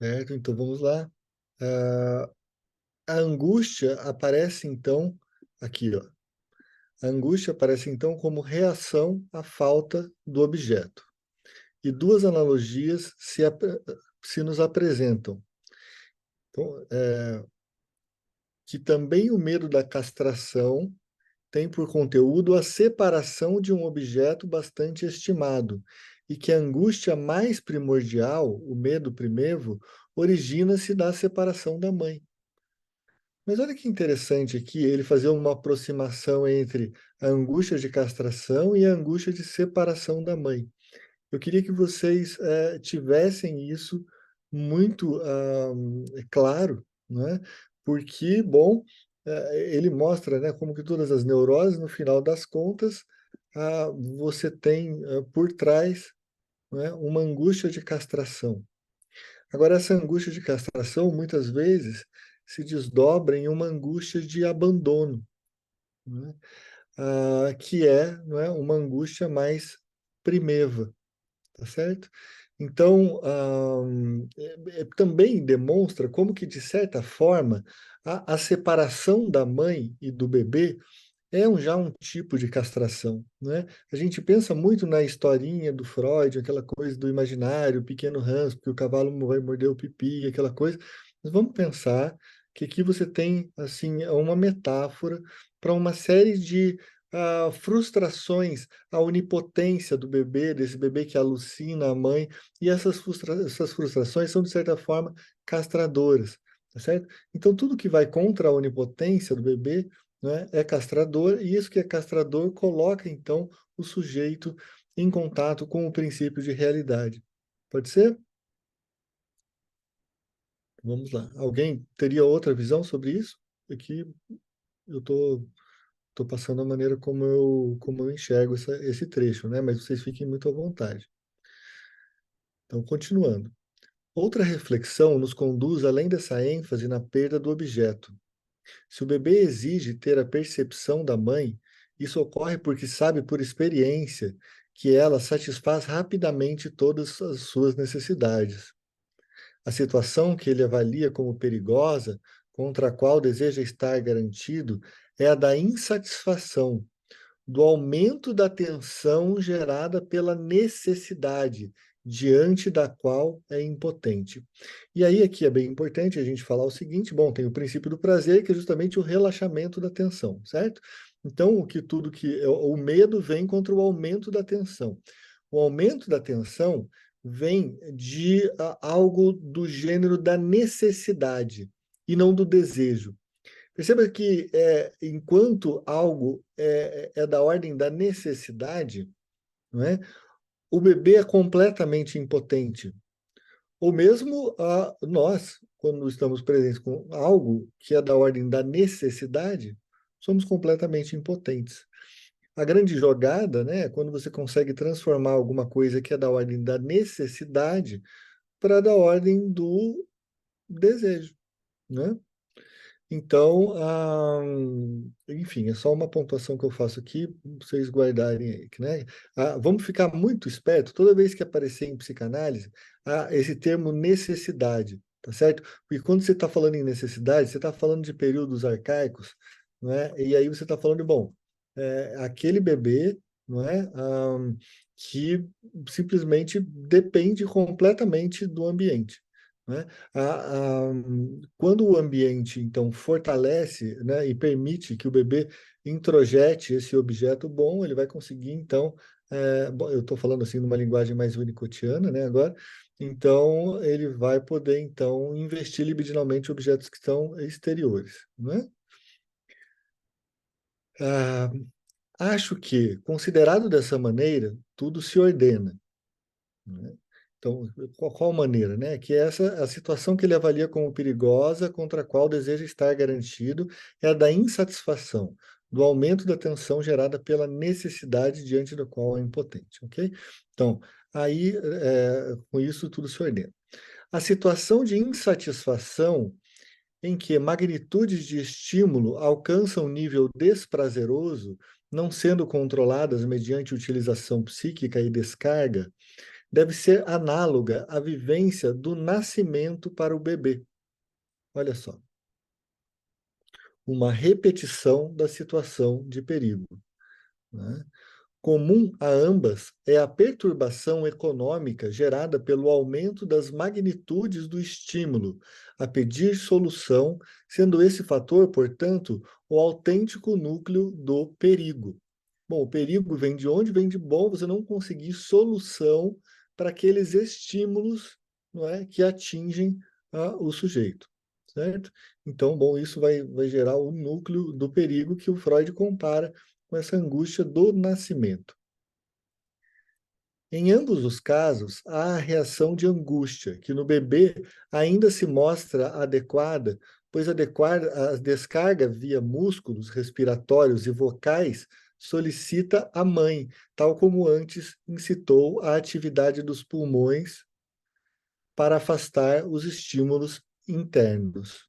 certo? Então vamos lá. Ah, a angústia aparece então aqui, ó. A angústia aparece então como reação à falta do objeto. E duas analogias se nos apresentam. Então, que também o medo da castração tem por conteúdo a separação de um objeto bastante estimado, e que a angústia mais primordial, o medo primevo, origina-se da separação da mãe. Mas olha que interessante aqui, ele fazer uma aproximação entre a angústia de castração e a angústia de separação da mãe. Eu queria que vocês tivessem isso muito claro, né? Porque, bom, ele mostra, né, como que todas as neuroses, no final das contas, você tem por trás, né, uma angústia de castração. Agora, essa angústia de castração, muitas vezes, se desdobra em uma angústia de abandono, né? Que é, não é, uma angústia mais primeva. Tá certo? Então, também demonstra como que, de certa forma, a separação da mãe e do bebê é já um tipo de castração, né? A gente pensa muito na historinha do Freud, aquela coisa do imaginário, o pequeno Hans, porque o cavalo vai morder o pipi, aquela coisa. Mas vamos pensar que aqui você tem, assim, uma metáfora para uma série de frustrações, a onipotência do bebê, desse bebê que alucina a mãe, e essas frustrações são, de certa forma, castradoras, tá certo? Então, tudo que vai contra a onipotência do bebê, né, é castrador, e isso que é castrador coloca, então, o sujeito em contato com o princípio de realidade. Pode ser? Vamos lá. Alguém teria outra visão sobre isso? Aqui eu tô passando a maneira como eu enxergo esse trecho, né? Mas vocês fiquem muito à vontade. Então, continuando. Outra reflexão nos conduz além dessa ênfase na perda do objeto. Se o bebê exige ter a percepção da mãe, isso ocorre porque sabe por experiência que ela satisfaz rapidamente todas as suas necessidades. A situação que ele avalia como perigosa, contra a qual deseja estar garantido, é a da insatisfação, do aumento da tensão gerada pela necessidade, diante da qual é impotente. E aí aqui é bem importante a gente falar o seguinte, bom, tem o princípio do prazer, que é justamente o relaxamento da tensão, certo? Então, o medo vem contra o aumento da tensão. O aumento da tensão vem de algo do gênero da necessidade e não do desejo. Perceba que enquanto algo é da ordem da necessidade, não é? O bebê é completamente impotente. Ou mesmo nós, quando estamos presentes com algo que é da ordem da necessidade, somos completamente impotentes. A grande jogada, né, é quando você consegue transformar alguma coisa que é da ordem da necessidade para da ordem do desejo, né? Então, enfim, é só uma pontuação que eu faço aqui, para vocês guardarem aí, né? Vamos ficar muito esperto toda vez que aparecer em psicanálise, esse termo necessidade, tá certo? Porque quando você está falando em necessidade, você está falando de períodos arcaicos, não é? E aí você está falando de, bom, aquele bebê, não é? Que simplesmente depende completamente do ambiente, né? A, a, Quando o ambiente, então, fortalece, né, e permite que o bebê introjete esse objeto bom, ele vai conseguir, então, bom, eu estou falando assim numa linguagem mais winnicottiana, né, agora, então, ele vai poder, então, investir libidinalmente em objetos que estão exteriores, né? Ah, Acho que, considerado dessa maneira, tudo se ordena, né? Então, qual maneira, né? Que essa a situação que ele avalia como perigosa, contra a qual deseja estar garantido, é a da insatisfação, do aumento da tensão gerada pela necessidade diante da qual é impotente, ok? Então, aí, com isso, tudo se ordena. A situação de insatisfação em que magnitudes de estímulo alcançam nível desprazeroso, não sendo controladas mediante utilização psíquica e descarga, deve ser análoga à vivência do nascimento para o bebê. Olha só, uma repetição da situação de perigo, né? Comum a ambas é a perturbação econômica gerada pelo aumento das magnitudes do estímulo a pedir solução, sendo esse fator, portanto, o autêntico núcleo do perigo. Bom, o perigo vem de onde? Vem de bom você não conseguir solução para aqueles estímulos, não é, que atingem o sujeito, certo? Então, bom, isso vai gerar o núcleo do perigo que o Freud compara com essa angústia do nascimento. Em ambos os casos, há a reação de angústia, que no bebê ainda se mostra adequada, pois a descarga via músculos respiratórios e vocais solicita a mãe, tal como antes incitou a atividade dos pulmões para afastar os estímulos internos.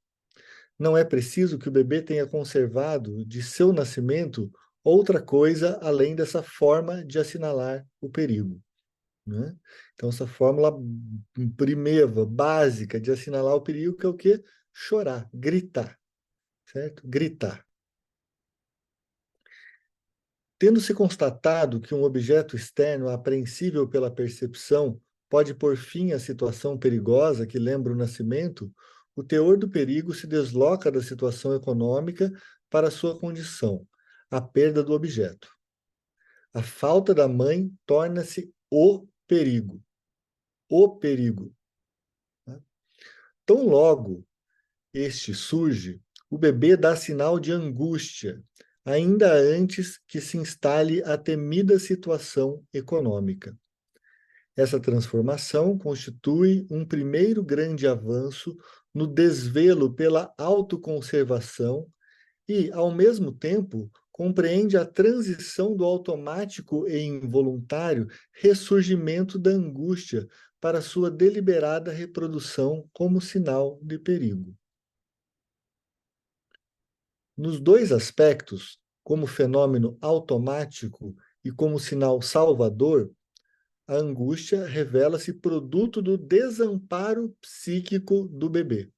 Não é preciso que o bebê tenha conservado de seu nascimento outra coisa além dessa forma de assinalar o perigo, né? Então, essa fórmula primeva, básica de assinalar o perigo, que é o quê? Chorar, gritar, certo? Gritar. Tendo-se constatado que um objeto externo apreensível pela percepção pode pôr fim à situação perigosa que lembra o nascimento, o teor do perigo se desloca da situação econômica para a sua condição, a perda do objeto. A falta da mãe torna-se o perigo. O perigo. Tão logo este surge, o bebê dá sinal de angústia, ainda antes que se instale a temida situação econômica. Essa transformação constitui um primeiro grande avanço no desvelo pela autoconservação e, ao mesmo tempo, compreende a transição do automático e involuntário ressurgimento da angústia para sua deliberada reprodução como sinal de perigo. Nos dois aspectos, como fenômeno automático e como sinal salvador, a angústia revela-se produto do desamparo psíquico do bebê,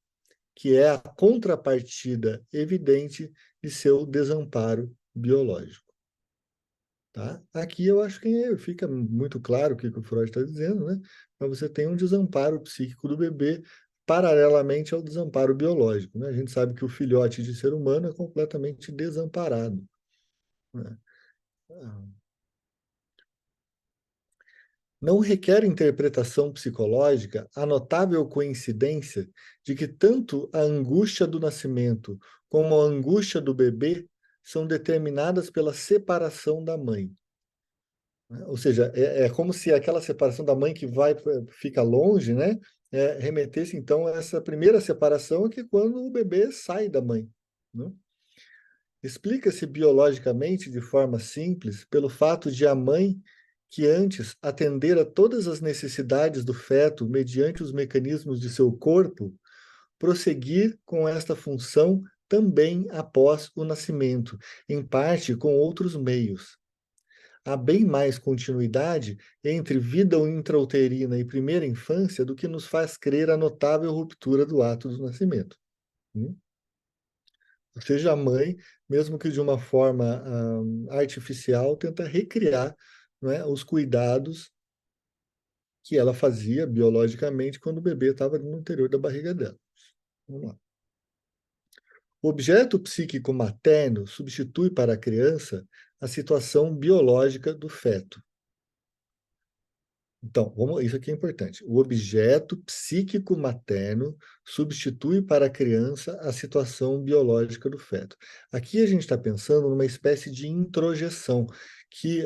que é a contrapartida evidente de seu desamparo biológico. Tá? Aqui eu acho que fica muito claro o que o Freud está dizendo, né? Mas você tem um desamparo psíquico do bebê paralelamente ao desamparo biológico, né? A gente sabe que o filhote de ser humano é completamente desamparado, né? Não requer interpretação psicológica a notável coincidência de que tanto a angústia do nascimento como a angústia do bebê são determinadas pela separação da mãe. Ou seja, é como se aquela separação da mãe que fica longe, né, remetesse então a essa primeira separação, que é quando o bebê sai da mãe, né? Explica-se biologicamente de forma simples pelo fato de a mãe, que antes atendera todas as necessidades do feto mediante os mecanismos de seu corpo, prosseguir com esta função também após o nascimento, em parte com outros meios. Há bem mais continuidade entre vida intrauterina e primeira infância do que nos faz crer a notável ruptura do ato do nascimento. Ou seja, a mãe, mesmo que de uma forma artificial, tenta recriar, não é, os cuidados que ela fazia biologicamente quando o bebê estava no interior da barriga dela. Vamos lá. O objeto psíquico materno substitui para a criança a situação biológica do feto. Então, isso aqui é importante. O objeto psíquico materno substitui para a criança a situação biológica do feto. Aqui a gente está pensando numa espécie de introjeção, que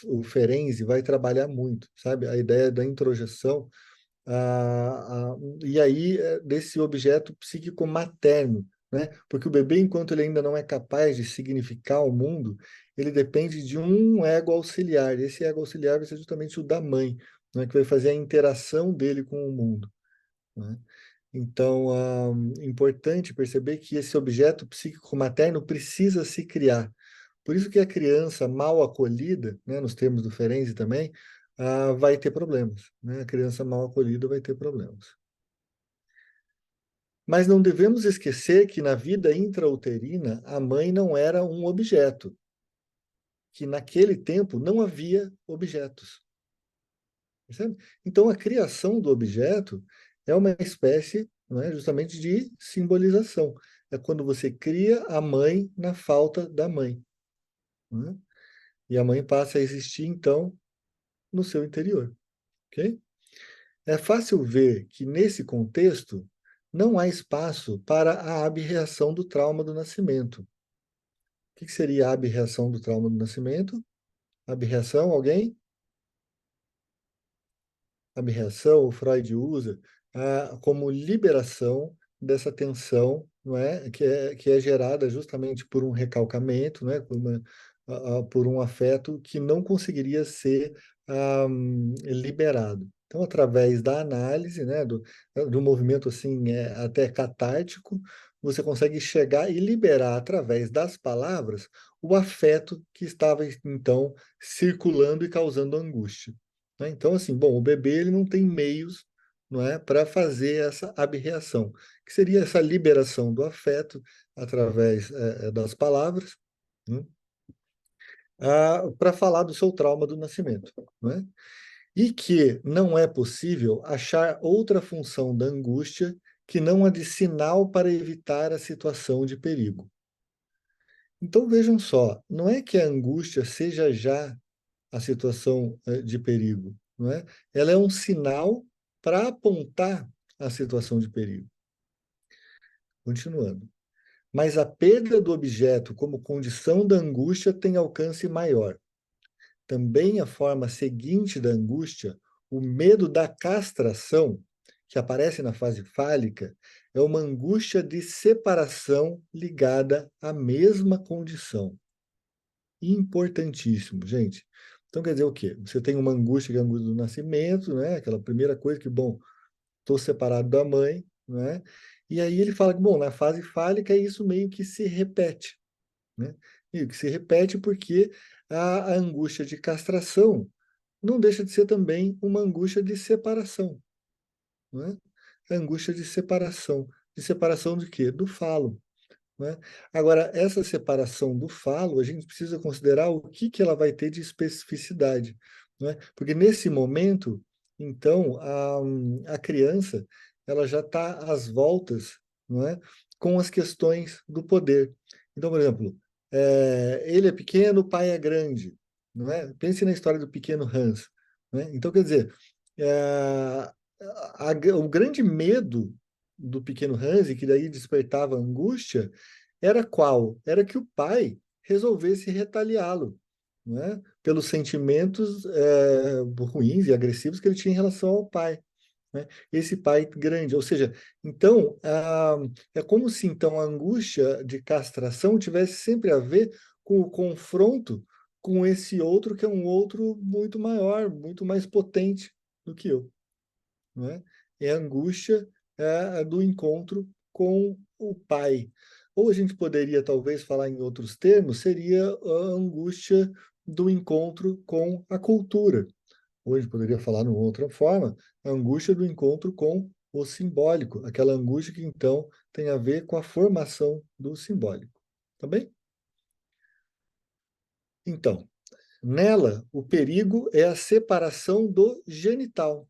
o Ferenczi vai trabalhar muito, sabe? A ideia da introjeção, e aí desse objeto psíquico materno, né? Porque o bebê, enquanto ele ainda não é capaz de significar o mundo, ele depende de um ego auxiliar. Esse ego auxiliar vai ser justamente o da mãe, né? Que vai fazer a interação dele com o mundo, né? Então, é importante perceber que esse objeto psíquico materno precisa se criar. Por isso que a criança mal acolhida, né, nos termos do Ferenczi também, vai ter problemas, né? A criança mal acolhida vai ter problemas. Mas não devemos esquecer que na vida intrauterina a mãe não era um objeto, que naquele tempo não havia objetos. Percebe? Então a criação do objeto é uma espécie, não é, justamente de simbolização. É quando você cria a mãe na falta da mãe. Né? E a mãe passa a existir, então, no seu interior. Ok? É fácil ver que, nesse contexto, não há espaço para a abreação do trauma do nascimento. O que seria a abreação do trauma do nascimento? Abreação, alguém? Abreação, o Freud usa como liberação dessa tensão, não é? Que é gerada justamente por um recalcamento, né? Por um afeto que não conseguiria ser liberado. Então, através da análise, né, do movimento assim, até catártico, você consegue chegar e liberar através das palavras o afeto que estava então circulando e causando angústia. Né? Então, assim, bom, o bebê ele não tem meios, não é, para fazer essa abreação, que seria essa liberação do afeto através das palavras, né? Para falar do seu trauma do nascimento, né? E que não é possível achar outra função da angústia que não a de sinal para evitar a situação de perigo. Então vejam só, não é que a angústia seja já a situação de perigo, não é? Ela é um sinal para apontar a situação de perigo. Continuando. Mas a perda do objeto como condição da angústia tem alcance maior. Também a forma seguinte da angústia, o medo da castração, que aparece na fase fálica, é uma angústia de separação ligada à mesma condição. Importantíssimo, gente. Então quer dizer o quê? Você tem uma angústia, que é a angústia do nascimento, né? Aquela primeira coisa que, bom, estou separado da mãe, né? E aí ele fala que, bom, na fase fálica isso meio que se repete, né? Meio que se repete porque a angústia de castração não deixa de ser também uma angústia de separação, né? A angústia de separação de quê? Do falo. Né? Agora, essa separação do falo, a gente precisa considerar o que ela vai ter de especificidade. Né? Porque nesse momento, então, a criança ela já está às voltas, não é? Com as questões do poder. Então, por exemplo, ele é pequeno, o pai é grande. Não é? Pense na história do pequeno Hans. Né? Então, quer dizer, é, o grande medo do pequeno Hans, e que daí despertava angústia, era qual? Era que o pai resolvesse retaliá-lo, né? Pelos sentimentos ruins e agressivos que ele tinha em relação ao pai. Né? Esse pai grande, ou seja, então é como se então a angústia de castração tivesse sempre a ver com o confronto com esse outro que é um outro muito maior, muito mais potente do que eu. Né? É a angústia do encontro com o pai. Ou a gente poderia talvez falar em outros termos, seria a angústia do encontro com a cultura. Ou a gente poderia falar de uma outra forma, a angústia do encontro com o simbólico, aquela angústia que então tem a ver com a formação do simbólico. Tá bem? Então, nela, o perigo é a separação do genital.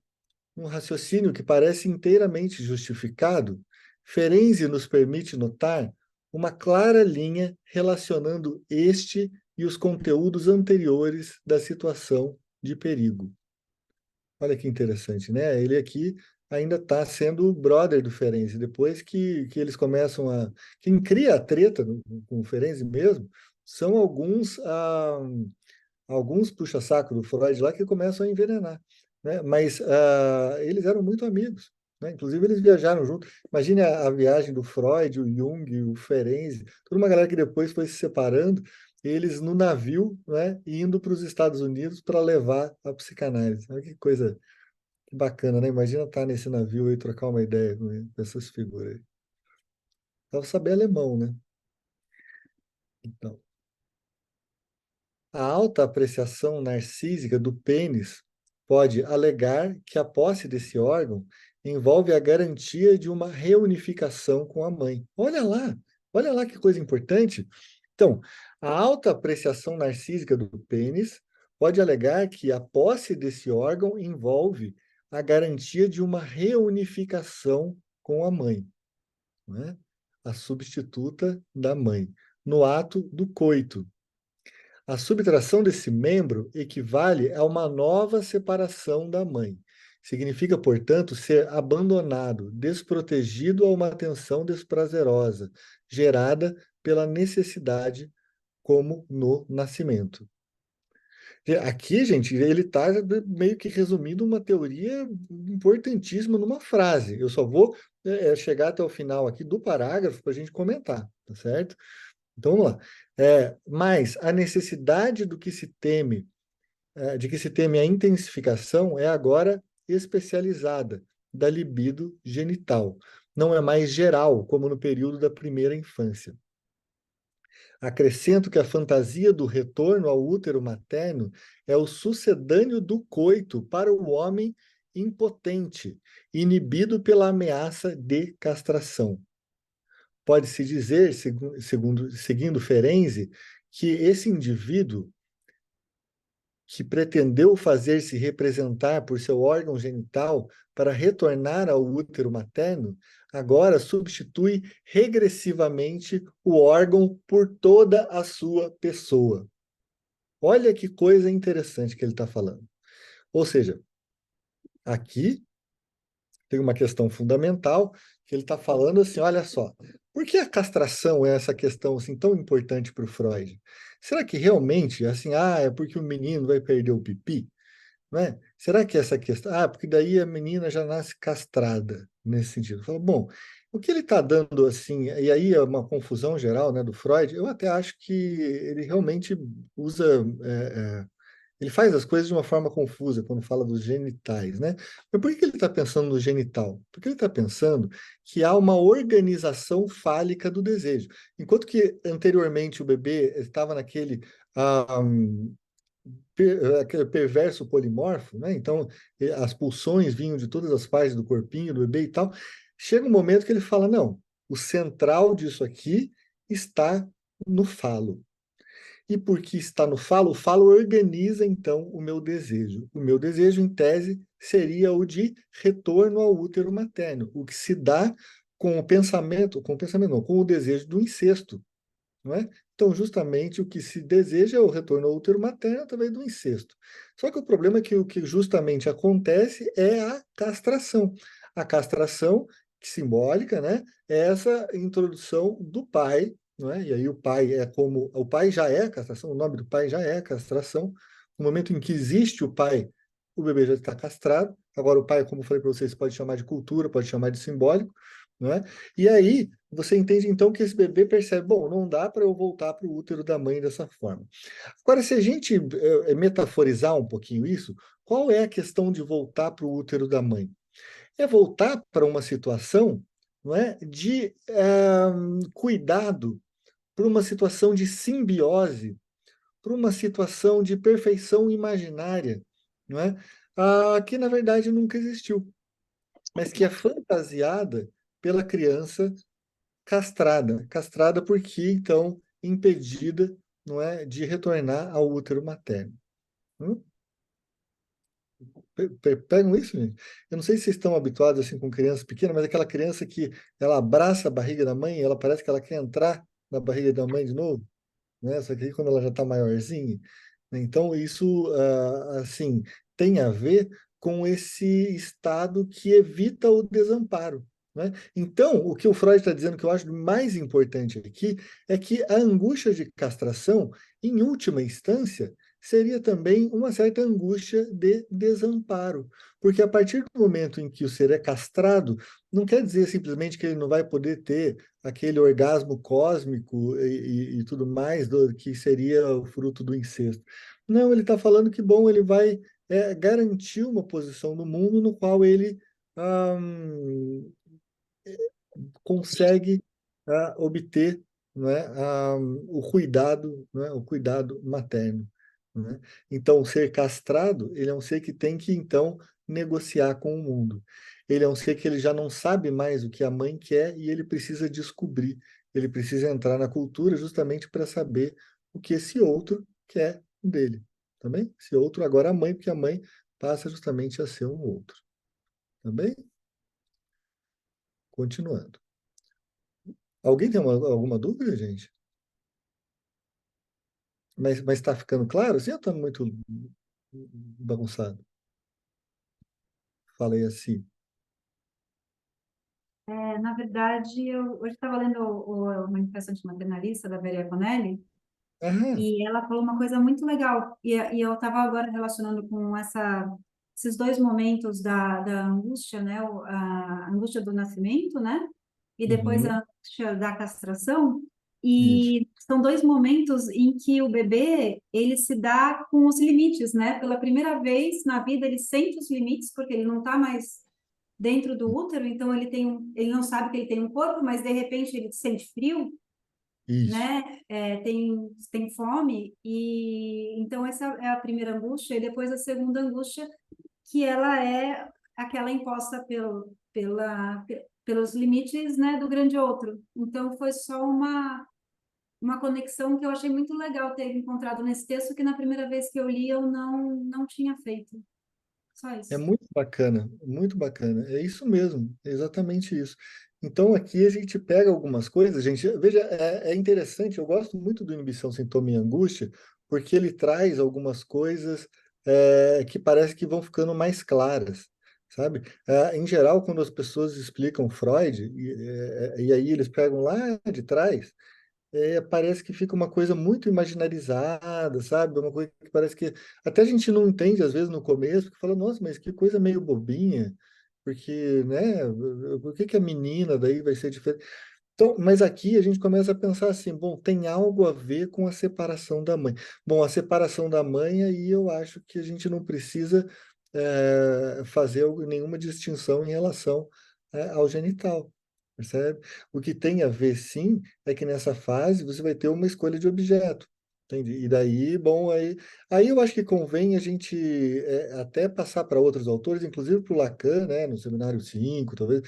Um raciocínio que parece inteiramente justificado, Ferenczi nos permite notar uma clara linha relacionando este e os conteúdos anteriores da situação de perigo. Olha que interessante, né? Ele aqui ainda está sendo o brother do Ferenczi. Depois que eles começam a... Quem cria a treta com o Ferenczi mesmo são alguns puxa-saco do Freud lá que começam a envenenar, né? Mas eles eram muito amigos, né? Inclusive eles viajaram juntos. Imagine a viagem do Freud, o Jung, o Ferenczi, toda uma galera que depois foi se separando, eles no navio, né, indo para os Estados Unidos para levar a psicanálise. Olha que coisa bacana, né? Imagina estar nesse navio e trocar uma ideia com essas figuras aí. Dava saber alemão, né? Então, a alta apreciação narcísica do pênis pode alegar que a posse desse órgão envolve a garantia de uma reunificação com a mãe. Olha lá que coisa importante. Então, a alta apreciação narcísica do pênis pode alegar que a posse desse órgão envolve a garantia de uma reunificação com a mãe, né? A substituta da mãe, no ato do coito. A subtração desse membro equivale a uma nova separação da mãe. Significa, portanto, ser abandonado, desprotegido a uma atenção desprazerosa, gerada pela necessidade, como no nascimento. Aqui, gente, ele está meio que resumindo uma teoria importantíssima numa frase. Eu só vou chegar até o final aqui do parágrafo para a gente comentar, tá certo? Então vamos lá. Mas a necessidade do que se teme, de que se teme a intensificação é agora especializada da libido genital. Não é mais geral, como no período da primeira infância. Acrescento que a fantasia do retorno ao útero materno é o sucedâneo do coito para o homem impotente, inibido pela ameaça de castração. Pode-se dizer, seguindo Ferenczi, que esse indivíduo que pretendeu fazer-se representar por seu órgão genital para retornar ao útero materno, agora substitui regressivamente o órgão por toda a sua pessoa. Olha que coisa interessante que ele está falando. Ou seja, aqui tem uma questão fundamental que ele está falando assim, olha só, por que a castração é essa questão assim tão importante para o Freud? Será que realmente, assim, é porque o menino vai perder o pipi? Não é? Será que essa questão... porque daí a menina já nasce castrada, nesse sentido. Fala, bom, o que ele está dando, assim, e aí é uma confusão geral, né, do Freud, eu até acho que ele realmente usa... ele faz as coisas de uma forma confusa quando fala dos genitais, né? Mas por que ele está pensando no genital? Porque ele está pensando que há uma organização fálica do desejo. Enquanto que anteriormente o bebê estava naquele... aquele perverso polimorfo, né? Então, as pulsões vinham de todas as partes do corpinho do bebê e tal. Chega um momento que ele fala: não, o central disso aqui está no falo. E porque está no falo, o falo organiza então o meu desejo. O meu desejo, em tese, seria o de retorno ao útero materno, o que se dá com o pensamento não, com o desejo do incesto, não é? Então, justamente o que se deseja é o retorno ao útero materno através do incesto. Só que o problema é que o que justamente acontece é a castração. A castração simbólica, né, é essa introdução do pai, não é? E aí o pai é como o pai já é a castração, o nome do pai já é a castração. No momento em que existe o pai, o bebê já está castrado. Agora o pai, como eu falei para vocês, pode chamar de cultura, pode chamar de simbólico, não é? E aí você entende então que esse bebê percebe, bom, não dá para eu voltar para o útero da mãe dessa forma. Agora, se a gente metaforizar um pouquinho isso, qual é a questão de voltar para o útero da mãe? É voltar para uma situação, não é, de cuidado, para uma situação de simbiose, para uma situação de perfeição imaginária, não é? Que na verdade nunca existiu, mas que é fantasiada pela criança castrada porque então impedida, não é, de retornar ao útero materno. Hum? Pegam isso, gente? Eu não sei se vocês estão habituados assim com criança pequena, mas aquela criança que ela abraça a barriga da mãe, e ela parece que ela quer entrar na barriga da mãe de novo, né? Só que aí quando ela já está maiorzinha, né? Então isso assim tem a ver com esse estado que evita o desamparo, né? Então, o que o Freud está dizendo que eu acho mais importante aqui é que a angústia de castração, em última instância, seria também uma certa angústia de desamparo, porque a partir do momento em que o ser é castrado, não quer dizer simplesmente que ele não vai poder ter aquele orgasmo cósmico e tudo mais que seria o fruto do incesto. Não, ele está falando que, bom, ele vai garantir uma posição no mundo no qual ele consegue obter, não é, o cuidado materno. né? Então, o ser castrado, ele é um ser que tem que, então, negociar com o mundo. Ele é um ser que ele já não sabe mais o que a mãe quer e ele precisa descobrir. Ele precisa entrar na cultura justamente para saber o que esse outro quer dele. Também? Esse outro agora é a mãe, porque a mãe passa justamente a ser um outro. Também? Continuando. Alguém tem alguma dúvida, gente? Mas está ficando claro? Assim, eu estou muito bagunçado. Falei assim. Na verdade, eu hoje estava lendo o Manifesto Antimaternalista da Maria Conelli, Aham, e ela falou uma coisa muito legal, e eu estava agora relacionando com esses dois momentos da angústia, né? A angústia do nascimento, né? E depois uhum, a angústia da castração. isso. E são dois momentos em que o bebê, ele se dá com os limites, né? Pela primeira vez na vida, ele sente os limites, porque ele não está mais dentro do útero, então ele não sabe que ele tem um corpo, mas de repente ele sente frio, Isso. né? Tem fome, e então essa é a primeira angústia, e depois a segunda angústia, que ela é aquela imposta pelos limites, né, do grande outro. Então foi só uma conexão que eu achei muito legal ter encontrado nesse texto, que na primeira vez que eu li eu não tinha feito. Só É isso. muito bacana, muito bacana. É isso mesmo, é exatamente isso. Então aqui a gente pega algumas coisas, gente. Veja, é interessante, eu gosto muito do Inibição, Sintoma e Angústia, porque ele traz algumas coisas que parece que vão ficando mais claras, sabe? Em geral, quando as pessoas explicam Freud, e aí eles pegam lá de trás, parece que fica uma coisa muito imaginarizada, sabe? Uma coisa que parece que até a gente não entende às vezes no começo, porque fala, nossa, mas que coisa meio bobinha, porque, né? Por que que a menina daí vai ser diferente? Então, mas aqui a gente começa a pensar assim, bom, tem algo a ver com a separação da mãe. Bom, a separação da mãe aí eu acho que a gente não precisa fazer nenhuma distinção em relação ao genital, percebe? O que tem a ver, sim, é que nessa fase você vai ter uma escolha de objeto. Entende? E daí, bom, aí eu acho que convém a gente até passar para outros autores, inclusive para o Lacan, né, no Seminário 5 talvez,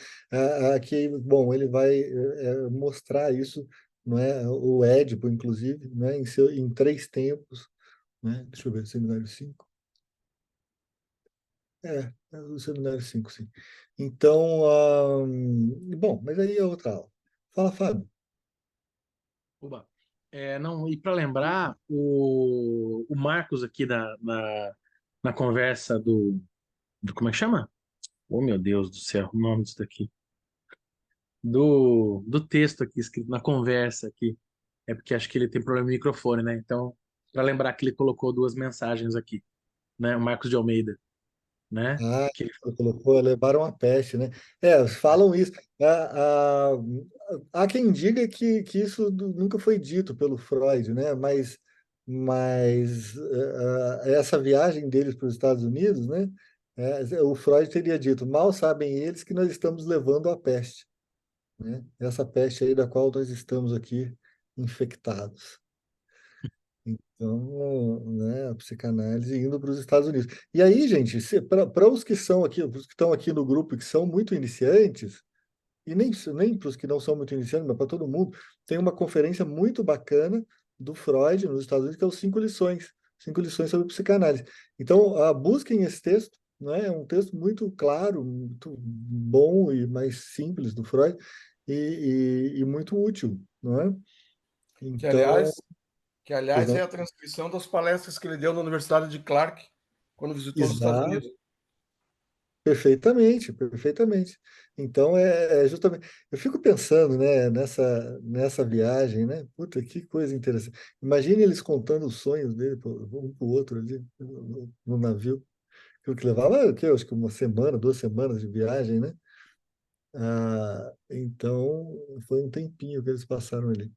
que, bom, ele vai mostrar isso, não é? O Édipo, inclusive, né? Em três tempos, né? Deixa eu ver, Seminário 5. É o Seminário 5 sim. Então, bom, mas aí é outra aula. Fala, Fábio. Oba. Não, e para lembrar, o Marcos aqui na conversa como é que chama? Oh, meu Deus do céu, o nome disso daqui. Do texto aqui escrito na conversa aqui. É porque acho que ele tem problema no microfone, né? Então, para lembrar que ele colocou duas mensagens aqui, né? O Marcos de Almeida, né? Ah, Que ele, colocou, levaram a peste, né? Falam isso. Há quem diga que isso nunca foi dito pelo Freud, né? Mas essa viagem deles para os Estados Unidos, né? O Freud teria dito: mal sabem eles que nós estamos levando a peste, né? Essa peste aí da qual nós estamos aqui infectados. Então, né, a psicanálise indo para os Estados Unidos. E aí, gente, para os que são aqui, os que estão aqui no grupo que são muito iniciantes, e nem para os que não são muito iniciantes, mas para todo mundo, tem uma conferência muito bacana do Freud nos Estados Unidos, que é os Cinco Lições sobre Psicanálise. Então, busquem esse texto, né? É um texto muito claro, muito bom e mais simples do Freud, e muito útil, não é? Que, Então, aliás, que, aliás, é a transcrição das palestras que ele deu na Universidade de Clark, quando visitou os Estados exato. Unidos. Perfeitamente, perfeitamente. Então, é justamente. Eu fico pensando, né, nessa viagem, né? Puta, que coisa interessante. Imagine eles contando os sonhos dele, um para o outro ali, no navio. Aquilo que levava, o quê? Acho que uma semana, 2 semanas de viagem, né? Então, foi um tempinho que eles passaram ali.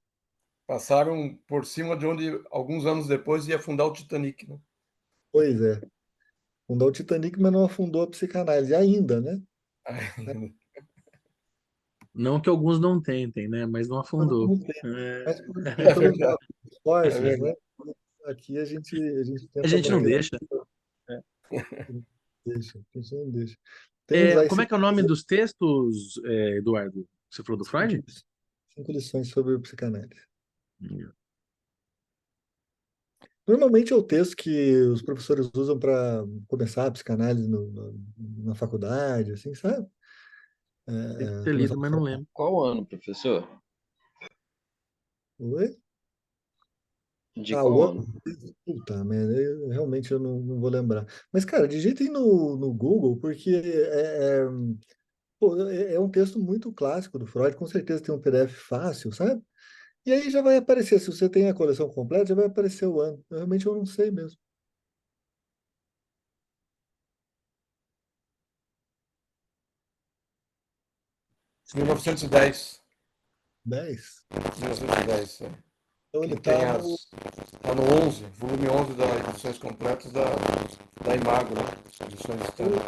Passaram por cima de onde, alguns anos depois, ia afundar o Titanic, né? Pois é. Fundou o Titanic, mas não afundou a psicanálise ainda, né? não que alguns não tentem, né? Mas não afundou. Não tem. É, Mas É pelos verdade, é esforços, né? verdade. aqui a gente A tenta gente não manter. deixa. É. Deixa, a gente não deixa. Temos aí Como é que é o nome dos textos, Eduardo? Você falou do Freud? 5 lições sobre psicanálise. Normalmente é o texto que os professores usam para começar a psicanálise na faculdade, assim, sabe? Devo ter Começar lido, a mas não lembro. Qual ano, professor? Oi? De O qual ano. ano? Puta, merda, realmente eu não vou lembrar. Mas, cara, digitem no Google, porque pô, é um texto muito clássico do Freud, com certeza tem um PDF fácil, sabe? E aí já vai aparecer, se você tem a coleção completa, já vai aparecer o ano. Realmente eu não sei mesmo. 1910. 10. 1910, é. Então Que ele tem tá no. tá no 11, volume 11 das edições completas da Imago, né? Edições standard.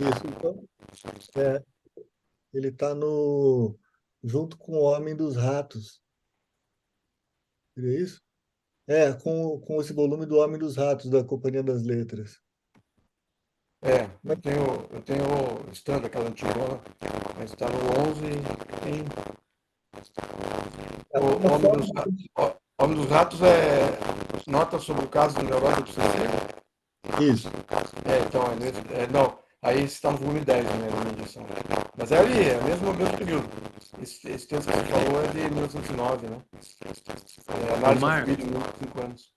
Isso. Então, é, ele tá no. Junto com o Homem dos Ratos. Seria isso? Com esse volume do Homem dos Ratos, da Companhia das Letras. É, Mas eu tenho o standard, aquela antigona, mas está no 11 e tem o uma Homem dos forma. Ratos. Homem dos Ratos é nota sobre o caso de neurose obsessiva. Isso. Então, não, aí está no volume 10, né, na minha edição. Mas é ali, é o mesmo período. Esse texto que você falou é de 1909, né? O Análise da Marcos, FUBID, 5 anos.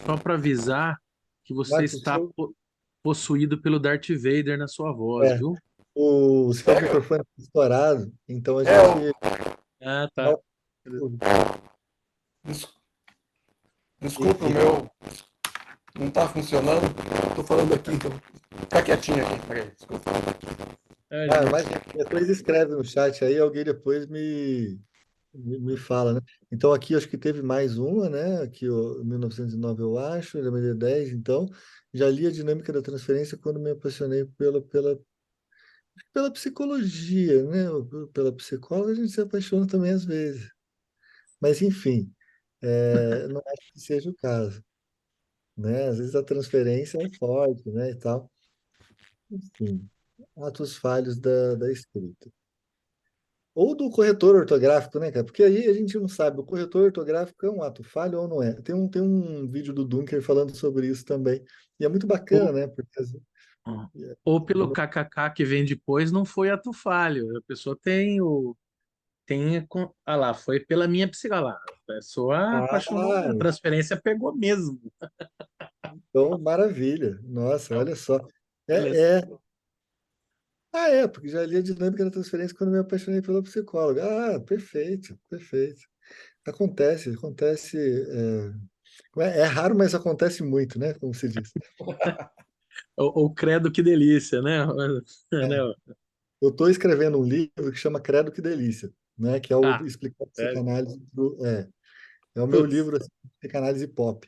Só para avisar que você Marcos, está possuído pelo Darth Vader na sua voz, é, viu? o seu microfone está estourado, então a É, gente. Ah, dá tá. des- E, desculpa, o e- meu não está funcionando. Estou falando aqui, então. Fica quietinho aqui, peraí, desculpa. mas depois escreve no chat aí, alguém depois me fala, né? Então aqui acho que teve mais uma, né? Aqui, ó, 1909 eu acho, 2010, então já li a dinâmica da transferência quando me apaixonei pela psicologia, né? Pela psicóloga a gente se apaixona também às vezes. Mas enfim, não acho que seja o caso, né? Às vezes a transferência é forte, né? E tal. Enfim, atos falhos da escrita. Ou do corretor ortográfico, né, cara? Porque aí a gente não sabe, o corretor ortográfico é um ato falho ou não é? Tem um vídeo do Dunker falando sobre isso também. E é muito bacana, Ou, né? Porque ou pelo quando- kkk que vem depois, não foi ato falho. A pessoa ah lá, foi pela minha psicóloga. A pessoa apaixonou, Ah, a transferência pegou mesmo. então, maravilha. Nossa, Então, olha só. beleza. É, é. Porque já li a dinâmica da transferência quando me apaixonei pela psicóloga. Ah, perfeito, perfeito. Acontece. É raro, mas acontece muito, né? Como se diz. Ou credo, que delícia, né? Né? É. Eu estou escrevendo um livro que chama Credo que Delícia, né? Que é o Ah, explicar sério? psicanálise é o meu Putz. livro assim, de psicanálise pop.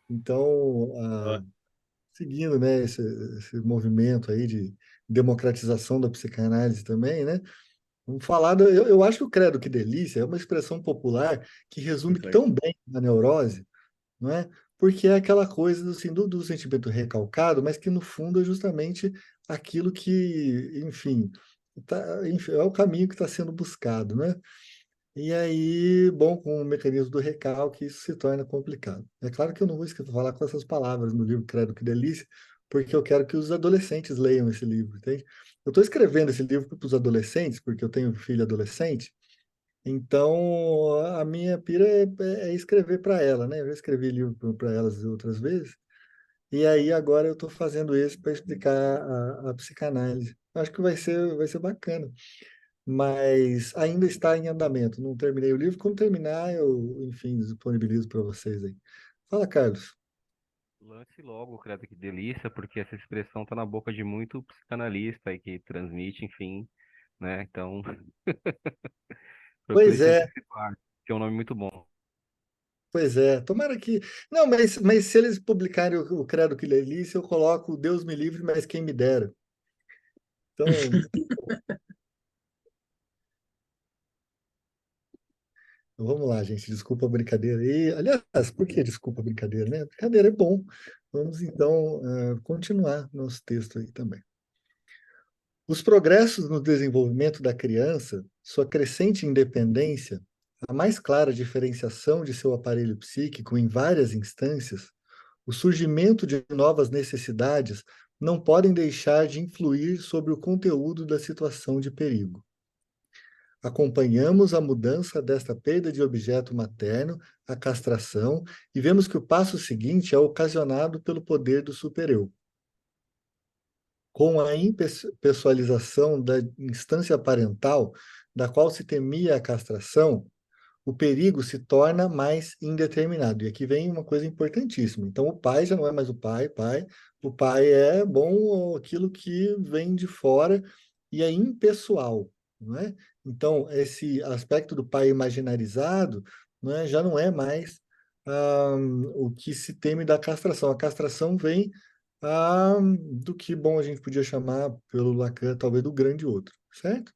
Então, Ó, seguindo, né, esse movimento aí de democratização da psicanálise também, né? Vamos falar eu acho que o credo que delícia é uma expressão popular que resume muito legal. tão bem a neurose, não é? Porque é aquela coisa assim, do sentimento recalcado, mas que no fundo é justamente aquilo que, enfim, é o caminho que está sendo buscado, né? E aí, bom, com o mecanismo do recalque, isso se torna complicado. É claro que eu não vou falar com essas palavras no livro Credo que Delícia, porque eu quero que os adolescentes leiam esse livro, entende? Eu estou escrevendo esse livro para os adolescentes, porque eu tenho filho adolescente, então a minha pira é escrever para ela, né? Eu já escrevi livro para elas outras vezes, e aí agora eu estou fazendo esse para explicar a psicanálise. Acho que vai ser bacana, mas ainda está em andamento. Não terminei o livro. Quando terminar, eu, enfim, disponibilizo para vocês aí. Fala, Carlos. Lance logo, credo, que delícia, porque essa expressão tá na boca de muito psicanalista aí que transmite, enfim, né? Então, procure Pois se é, antecipar, que é um nome muito bom. pois é. Tomara que. Não, mas se eles publicarem o Credo que Delícia, eu coloco Deus me livre, mas quem me dera. Então, Vamos lá, gente, desculpa a brincadeira. E, aliás, por que desculpa a brincadeira, né? Brincadeira é bom. Vamos, então, continuar nosso texto aí também. Os progressos no desenvolvimento da criança, sua crescente independência, a mais clara diferenciação de seu aparelho psíquico em várias instâncias, o surgimento de novas necessidades não podem deixar de influir sobre o conteúdo da situação de perigo. Acompanhamos a mudança desta perda de objeto materno, a castração, e vemos que o passo seguinte é ocasionado pelo poder do supereu. Com a impessoalização da instância parental, da qual se temia a castração, o perigo se torna mais indeterminado. E aqui vem uma coisa importantíssima. Então, o pai já não é mais o pai, o pai é bom aquilo que vem de fora e é impessoal, não é? Então, esse aspecto do pai imaginarizado, não é, já não é mais o que se teme da castração. A castração vem do que, bom, a gente podia chamar pelo Lacan, talvez do grande outro, certo?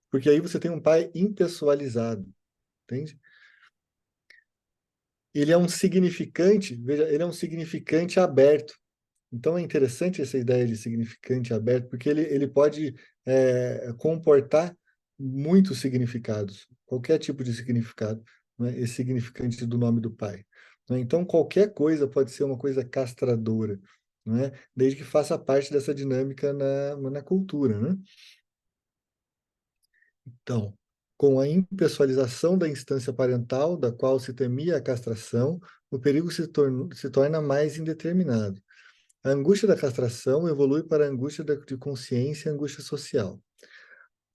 Porque aí você tem um pai impessoalizado, entende? Ele é um significante, veja, ele é um significante aberto. Então é interessante essa ideia de significante aberto, porque ele pode comportar muitos significados, qualquer tipo de significado, né? Esse significante do nome do pai. Né? Então qualquer coisa pode ser uma coisa castradora, né? Desde que faça parte dessa dinâmica na cultura, né? Então, com a impessoalização da instância parental, da qual se temia a castração, o perigo se torna mais indeterminado. A angústia da castração evolui para a angústia de consciência e angústia social.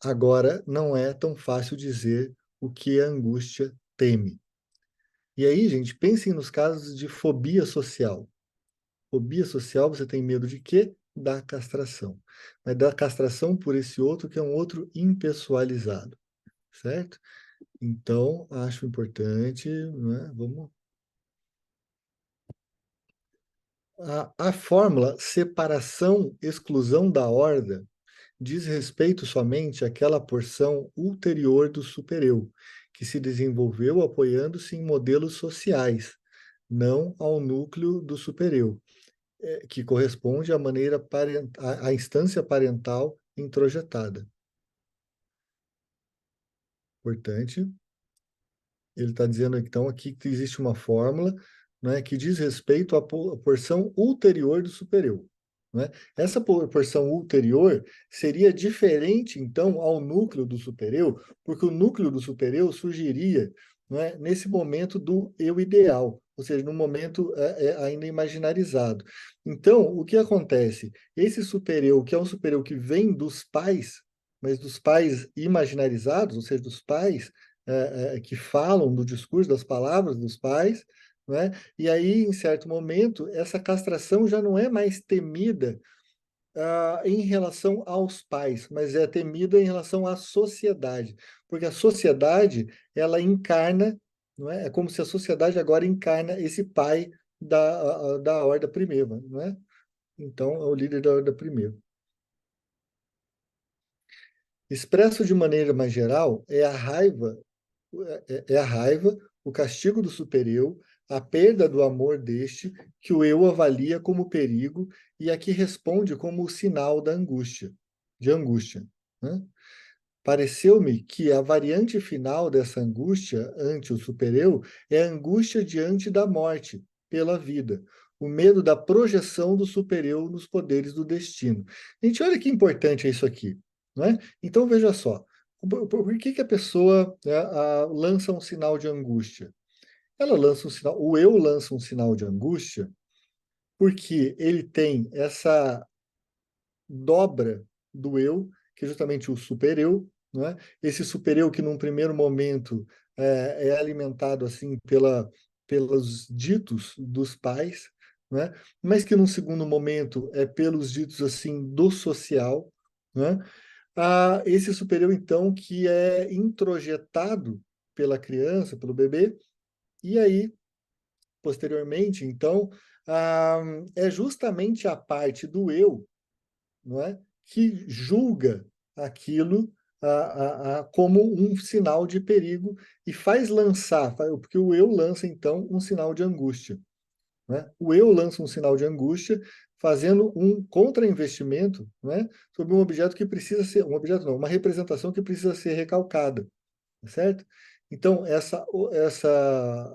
Agora, não é tão fácil dizer o que a angústia teme. E aí, gente, pensem nos casos de fobia social. Fobia social, você tem medo de quê? Da castração. Mas da castração por esse outro que é um outro impessoalizado, certo? Então, acho importante, né? Vamos. A fórmula separação-exclusão da horda diz respeito somente àquela porção ulterior do supereu, que se desenvolveu apoiando-se em modelos sociais, não ao núcleo do supereu, que corresponde à instância parental introjetada. Importante. Ele está dizendo, então, aqui que existe uma fórmula, né, que diz respeito à porção ulterior do supereu. Né? Essa porção ulterior seria diferente, então, ao núcleo do supereu, porque o núcleo do supereu surgiria, né, nesse momento do eu ideal, ou seja, no momento ainda imaginarizado. Então, o que acontece? Esse supereu, que é um supereu que vem dos pais, mas dos pais imaginarizados, ou seja, dos pais que falam do discurso, das palavras dos pais, né? E aí, em certo momento, essa castração já não é mais temida em relação aos pais, mas é temida em relação à sociedade, porque a sociedade, ela encarna, não é? É como se a sociedade agora encarna esse pai da horda primeva, não é? Então, é o líder da horda primeva. Expresso de maneira mais geral, é a raiva, o castigo do supereu, a perda do amor deste, que o eu avalia como perigo e a que responde como o sinal da angústia, de angústia. Né? Pareceu-me que a variante final dessa angústia ante o supereu é a angústia diante da morte, pela vida, o medo da projeção do supereu nos poderes do destino. Gente, olha que importante é isso aqui. Não é? Então, veja só, por que a pessoa lança um sinal de angústia? Ela lança um sinal, o eu lança um sinal de angústia porque ele tem essa dobra do eu, que é justamente o supereu, não é? Esse supereu que num primeiro momento é alimentado assim pelos ditos dos pais, né? Mas que num segundo momento é pelos ditos assim do social, né? Esse supereu então que é introjetado pela criança, pelo bebê, e aí posteriormente então é justamente a parte do eu, não é? Que julga aquilo como um sinal de perigo e faz lançar, porque o eu lança, então, um sinal de angústia, né? O eu lança um sinal de angústia fazendo um contra-investimento, né, sobre um objeto que precisa ser, um objeto não, uma representação que precisa ser recalcada, certo? Então, essa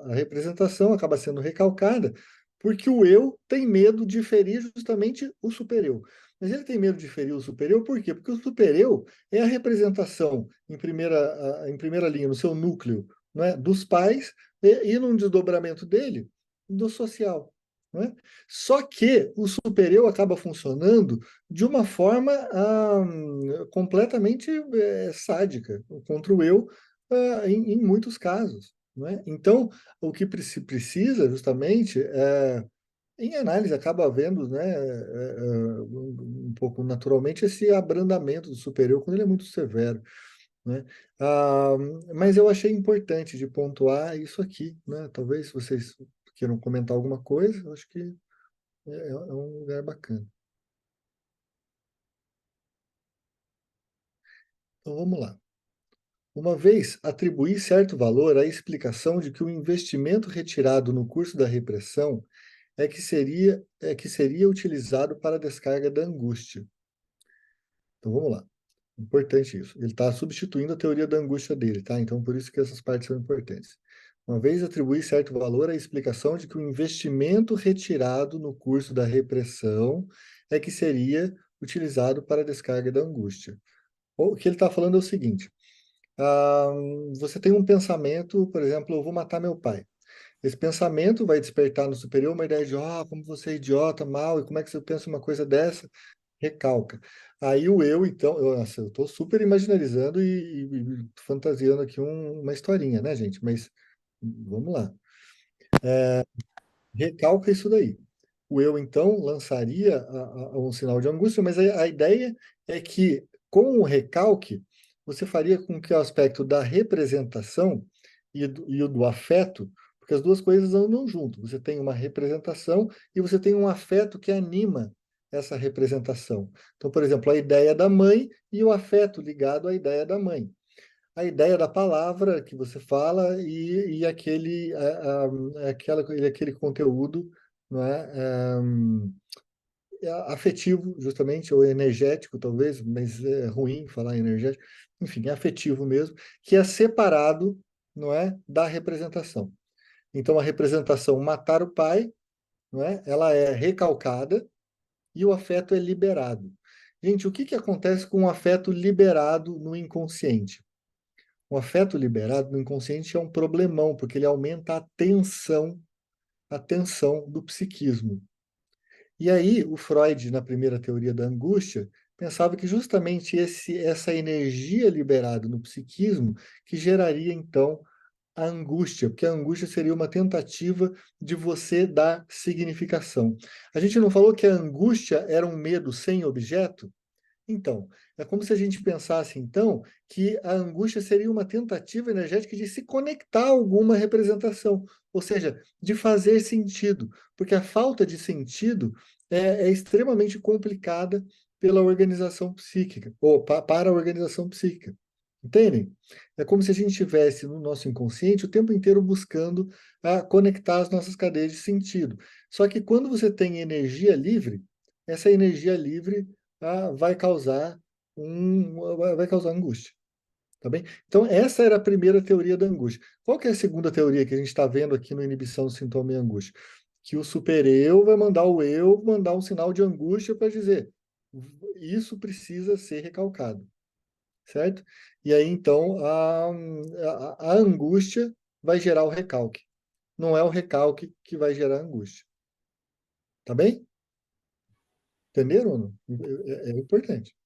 representação acaba sendo recalcada porque o eu tem medo de ferir justamente o supereu. Mas ele tem medo de ferir o supereu por quê? Porque o supereu é a representação em primeira linha, no seu núcleo, né, dos pais e num desdobramento dele, do social. Né? Só que o supereu acaba funcionando de uma forma completamente sádica contra o eu, em muitos casos. Né? Então, o que se precisa justamente em análise, acaba havendo, né, um pouco naturalmente esse abrandamento do superior quando ele é muito severo. Né? Ah, mas eu achei importante de pontuar isso aqui. Né? Talvez vocês queiram comentar alguma coisa, eu acho que é um lugar bacana. Então vamos lá. Uma vez atribuí certo valor à explicação de que o investimento retirado no curso da repressão é que seria utilizado para a descarga da angústia. Então vamos lá. Importante isso. Ele está substituindo a teoria da angústia dele, tá? Então por isso que essas partes são importantes. Uma vez atribuí certo valor à explicação de que o investimento retirado no curso da repressão é que seria utilizado para a descarga da angústia. O que ele está falando é o seguinte: ah, você tem um pensamento, por exemplo, eu vou matar meu pai. Esse pensamento vai despertar no superior uma ideia de, como você é idiota, mal, e como é que você pensa uma coisa dessa? Recalca. Aí o eu, então, nossa, eu estou super imaginarizando e fantasiando aqui uma historinha, né, gente? Mas vamos lá. Recalca isso daí. O eu, então, lançaria um sinal de angústia, mas a ideia é que, com o recalque, você faria com que o aspecto da representação e o do afeto, porque as duas coisas andam junto. Você tem uma representação e você tem um afeto que anima essa representação. Então, por exemplo, a ideia da mãe e o afeto ligado à ideia da mãe. A ideia da palavra que você fala e aquele conteúdo, não é? Afetivo, justamente, ou energético, talvez, mas é ruim falar energético, enfim, é afetivo mesmo, que é separado, não é, da representação. Então, a representação matar o pai, não é? Ela é recalcada e o afeto é liberado. Gente, o que acontece com o afeto liberado no inconsciente? O afeto liberado no inconsciente é um problemão, porque ele aumenta a tensão do psiquismo. E aí, o Freud, na primeira teoria da angústia, pensava que justamente essa energia liberada no psiquismo que geraria, então, a angústia, porque a angústia seria uma tentativa de você dar significação. A gente não falou que a angústia era um medo sem objeto? Então, é como se a gente pensasse, então, que a angústia seria uma tentativa energética de se conectar a alguma representação, ou seja, de fazer sentido, porque a falta de sentido é extremamente complicada pela organização psíquica, ou para a organização psíquica. Entendem? É como se a gente estivesse no nosso inconsciente o tempo inteiro buscando conectar as nossas cadeias de sentido. Só que quando você tem energia livre, essa energia livre vai causar vai causar angústia, tá bem? Então essa era a primeira teoria da angústia. Qual que é a segunda teoria que a gente está vendo aqui no inibição do sintoma e angústia? Que o supereu vai mandar o eu mandar um sinal de angústia para dizer isso precisa ser recalcado, certo? E aí então a angústia vai gerar o recalque. Não é o recalque que vai gerar a angústia, tá bem? Entenderam ou não? É importante.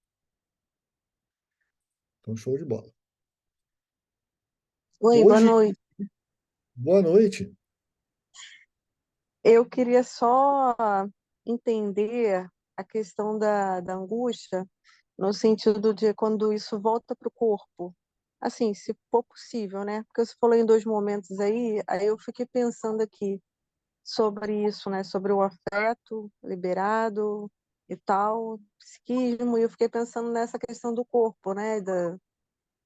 Então, show de bola. Oi, boa Hoje, noite. boa noite. Eu queria só entender a questão da angústia no sentido de quando isso volta para o corpo. Assim, se for possível, né? Porque você falou em dois momentos aí eu fiquei pensando aqui sobre isso, né? Sobre o afeto liberado e tal, psiquismo, e eu fiquei pensando nessa questão do corpo, né?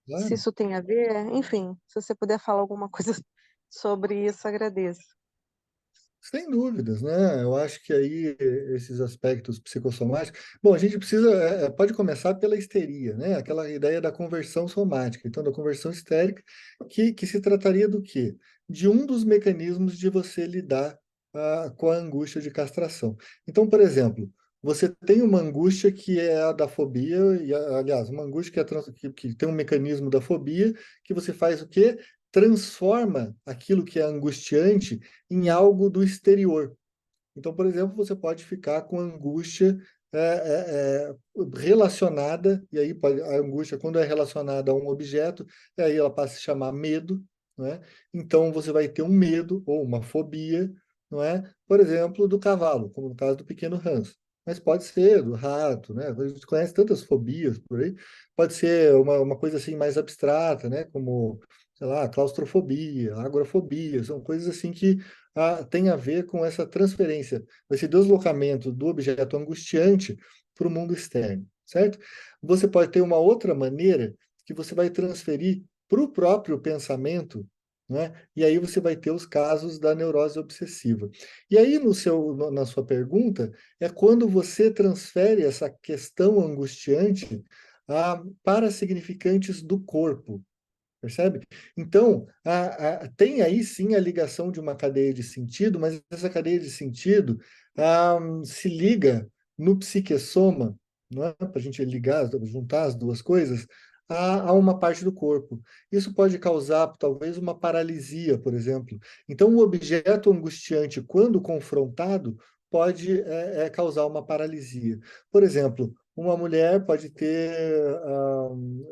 se Claro. isso tem a ver, enfim, se você puder falar alguma coisa sobre isso, agradeço. Sem dúvidas, né? Eu acho que aí esses aspectos psicossomáticos. Bom, a gente precisa, pode começar pela histeria, né? Aquela ideia da conversão somática. Então, da conversão histérica, que se trataria do quê? De um dos mecanismos de você lidar com a angústia de castração. Então, por exemplo, você tem uma angústia que é a da fobia, e, aliás, uma angústia que tem um mecanismo da fobia, que você faz o quê? Transforma aquilo que é angustiante em algo do exterior. Então, por exemplo, você pode ficar com angústia relacionada, e aí a angústia, quando é relacionada a um objeto, aí ela passa a se chamar medo, não é? Então, você vai ter um medo ou uma fobia, não é? Por exemplo, do cavalo, como no caso do pequeno Hans. Mas pode ser do rato, né? A gente conhece tantas fobias por aí. Pode ser uma coisa assim mais abstrata, né? Como, sei lá, claustrofobia, agorafobia, são coisas assim que tem a ver com essa transferência, esse deslocamento do objeto angustiante para o mundo externo, certo? Você pode ter uma outra maneira que você vai transferir para o próprio pensamento, né? E aí você vai ter os casos da neurose obsessiva. E aí, na sua pergunta, é quando você transfere essa questão angustiante para significantes do corpo. Percebe? Então, tem aí sim a ligação de uma cadeia de sentido, mas essa cadeia de sentido se liga no psiquessoma, não é? Para a gente ligar, juntar as duas coisas, a uma parte do corpo. Isso pode causar, talvez, uma paralisia, por exemplo. Então, o objeto angustiante, quando confrontado, pode causar uma paralisia. Por exemplo, uma mulher pode ter,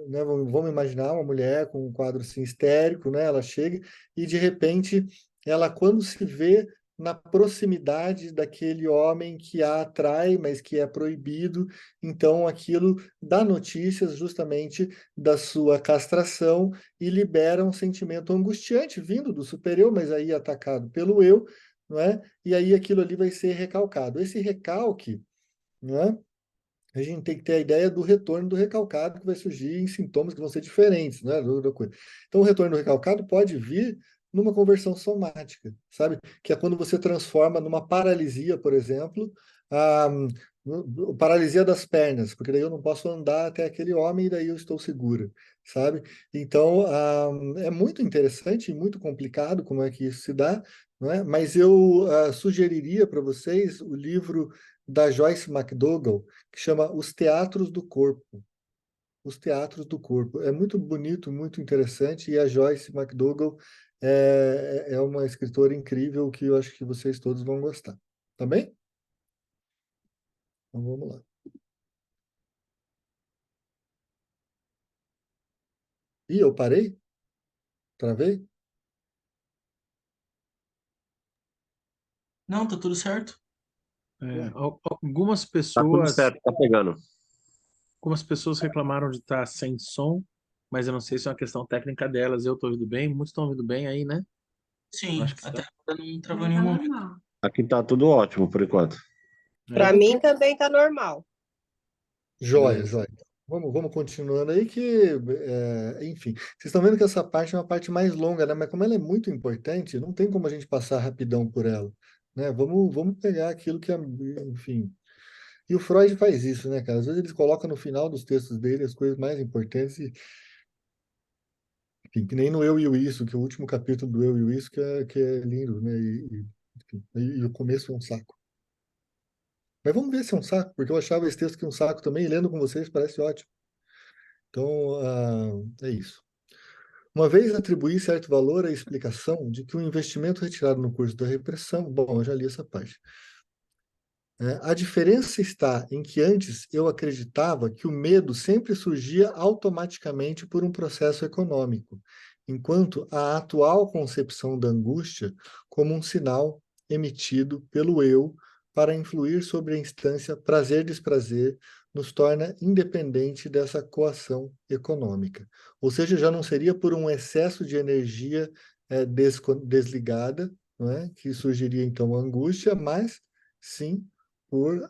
né, vamos imaginar uma mulher com um quadro assim, histérico, né? Ela chega e, de repente, ela, quando se vê na proximidade daquele homem que a atrai, mas que é proibido, então aquilo dá notícias justamente da sua castração e libera um sentimento angustiante vindo do superior, mas aí atacado pelo eu, não é? E aí aquilo ali vai ser recalcado. Esse recalque, não é? A gente tem que ter a ideia do retorno do recalcado, que vai surgir em sintomas que vão ser diferentes, né? Coisa. Então, o retorno do recalcado pode vir numa conversão somática, sabe? Que é quando você transforma numa paralisia, por exemplo, a, paralisia das pernas, porque daí eu não posso andar até aquele homem e daí eu estou segura, sabe? Então, é muito interessante e muito complicado como é que isso se dá, não é? Mas eu sugeriria para vocês o livro da Joyce McDougall, que chama Os Teatros do Corpo. Os Teatros do Corpo. É muito bonito, muito interessante, e a Joyce McDougall é uma escritora incrível que eu acho que vocês todos vão gostar. Tá bem? Então vamos lá. Ih, eu parei? Travei? Não, tá tudo certo. Algumas Tá tudo pessoas, certo, tá pegando. algumas pessoas reclamaram de estar sem som, mas eu não sei se é uma questão técnica delas. Eu estou ouvindo bem, muitos estão ouvindo bem aí, né? Eu Sim, acho que até sim. agora não travou em Não, tá nenhum momento. normal. Aqui tá tudo ótimo por enquanto. Para É, mim também tá normal. Joia, beleza. joia. Vamos continuando aí que, enfim, vocês estão vendo que essa parte é uma parte mais longa, né? Mas como ela é muito importante, não tem como a gente passar rapidão por ela, né? Vamos pegar aquilo que é, enfim. E o Freud faz isso, né, cara? Às vezes ele coloca no final dos textos dele as coisas mais importantes, enfim, que nem no Eu e o Isso, que é o último capítulo do Eu e o Isso, que é lindo, né? Enfim, e o começo é um saco. Mas vamos ver se é um saco, porque eu achava esse texto que é um saco também, e lendo com vocês parece ótimo. Então, é isso. Uma vez atribuí certo valor à explicação de que o investimento retirado no curso da repressão, bom, eu já li essa parte. A diferença está em que antes eu acreditava que o medo sempre surgia automaticamente por um processo econômico, enquanto a atual concepção da angústia como um sinal emitido pelo eu para influir sobre a instância prazer-desprazer nos torna independente dessa coação econômica. Ou seja, já não seria por um excesso de energia desligada, não é? Que surgiria então a angústia, mas sim por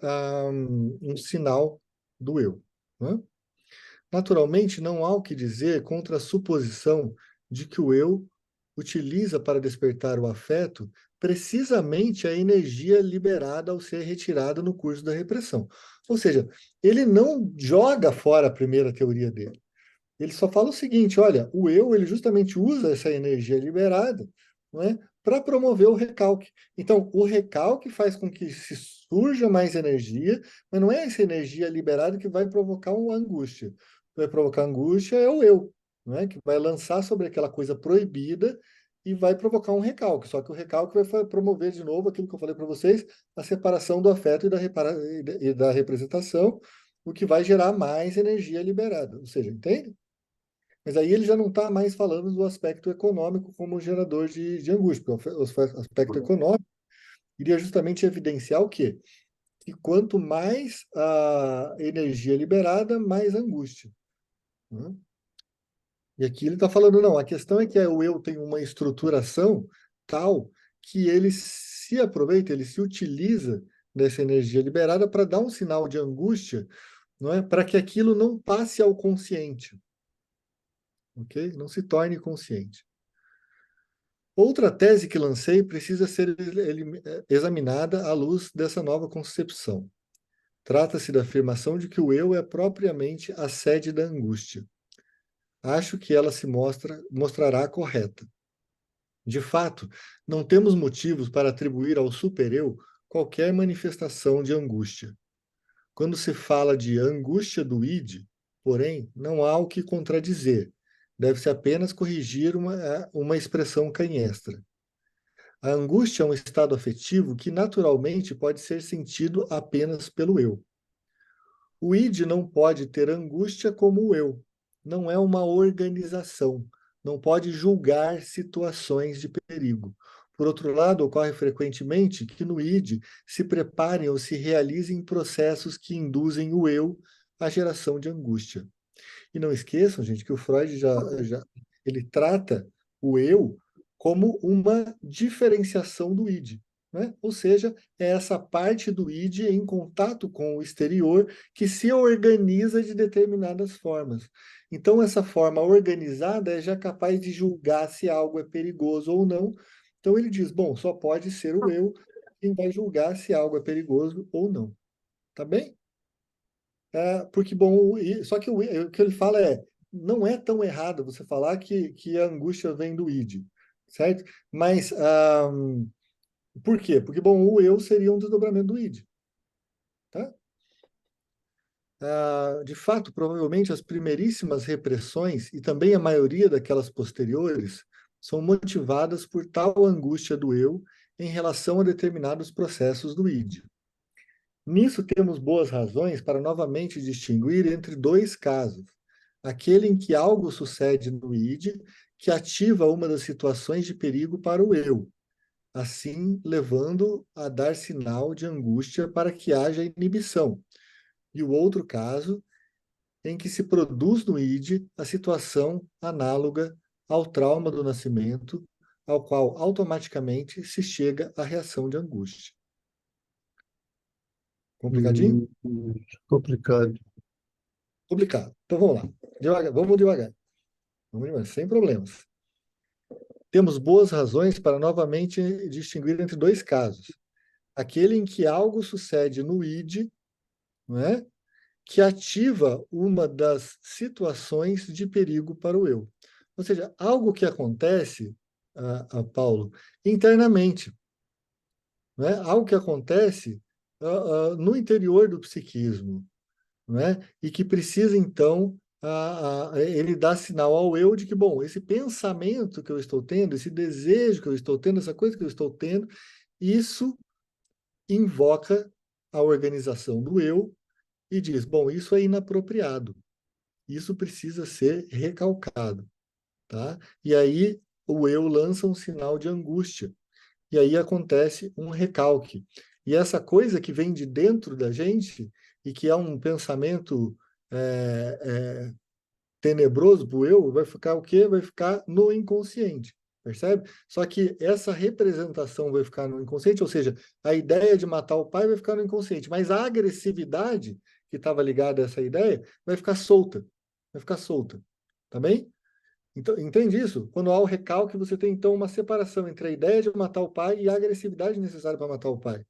um sinal do eu, né? Naturalmente, não há o que dizer contra a suposição de que o eu utiliza para despertar o afeto precisamente a energia liberada ao ser retirada no curso da repressão. Ou seja, ele não joga fora a primeira teoria dele. Ele só fala o seguinte, olha, o eu ele justamente usa essa energia liberada, não é, para promover o recalque. Então, o recalque faz com que se surja mais energia, mas não é essa energia liberada que vai provocar uma angústia. O que vai provocar angústia é o eu, não é, que vai lançar sobre aquela coisa proibida e vai provocar um recalque. Só que o recalque vai promover de novo aquilo que eu falei para vocês, a separação do afeto e da representação, o que vai gerar mais energia liberada. Ou seja, entende? Mas aí ele já não está mais falando do aspecto econômico como gerador de angústia, porque o aspecto econômico iria justamente evidenciar o quê? Que quanto mais a energia liberada, mais angústia. Né? E aqui ele está falando, não, a questão é que o eu tem uma estruturação tal que ele se aproveita, ele se utiliza dessa energia liberada para dar um sinal de angústia, não é? Para que aquilo não passe ao consciente. Ok? Não se torne consciente. Outra tese que lancei precisa ser examinada à luz dessa nova concepção. Trata-se da afirmação de que o eu é propriamente a sede da angústia. Acho que ela se mostrará correta. De fato, não temos motivos para atribuir ao supereu qualquer manifestação de angústia. Quando se fala de angústia do id, porém, não há o que contradizer. Deve-se apenas corrigir uma expressão canhestra. A angústia é um estado afetivo que naturalmente pode ser sentido apenas pelo eu. O id não pode ter angústia como o eu. Não é uma organização. Não pode julgar situações de perigo. Por outro lado, ocorre frequentemente que no id se preparem ou se realizem processos que induzem o eu à geração de angústia. E não esqueçam, gente, que o Freud ele trata o eu como uma diferenciação do id. Né? Ou seja, é essa parte do id em contato com o exterior que se organiza de determinadas formas. Então, essa forma organizada é já capaz de julgar se algo é perigoso ou não. Então, ele diz, bom, só pode ser o eu quem vai julgar se algo é perigoso ou não. Tá bem? Porque, bom, só que o que ele fala não é tão errado você falar que a angústia vem do id, certo? Mas, por quê? Porque, bom, o eu seria um desdobramento do id, tá? De fato, provavelmente as primeiríssimas repressões e também a maioria daquelas posteriores são motivadas por tal angústia do eu em relação a determinados processos do id. Nisso temos boas razões para novamente distinguir entre dois casos. Aquele em que algo sucede no id que ativa uma das situações de perigo para o eu, assim levando a dar sinal de angústia para que haja inibição. E o outro caso em que se produz no id a situação análoga ao trauma do nascimento, ao qual automaticamente se chega à reação de angústia. Complicadinho? Complicado. Complicado. Então vamos lá. Vamos devagar. Sem problemas. Temos boas razões para novamente distinguir entre dois casos. Aquele em que algo sucede no id, não é? Que ativa uma das situações de perigo para o eu. Ou seja, algo que acontece, Paulo, internamente. Não é? Algo que acontece no interior do psiquismo. Não é? E que precisa, então, ele dar sinal ao eu de que, bom, esse pensamento que eu estou tendo, esse desejo que eu estou tendo, essa coisa que eu estou tendo, isso invoca a organização do eu e diz, bom, isso é inapropriado, isso precisa ser recalcado, tá? E aí o eu lança um sinal de angústia, e aí acontece um recalque. E essa coisa que vem de dentro da gente, e que é um pensamento tenebroso para o eu, vai ficar o quê? Vai ficar no inconsciente, percebe? Só que essa representação vai ficar no inconsciente, ou seja, a ideia de matar o pai vai ficar no inconsciente, mas a agressividade que estava ligada a essa ideia vai ficar solta. vai ficar solta. Tá bem? Então, entende isso? Quando há o recalque, você tem então uma separação entre a ideia de matar o pai e a agressividade necessária para matar o pai.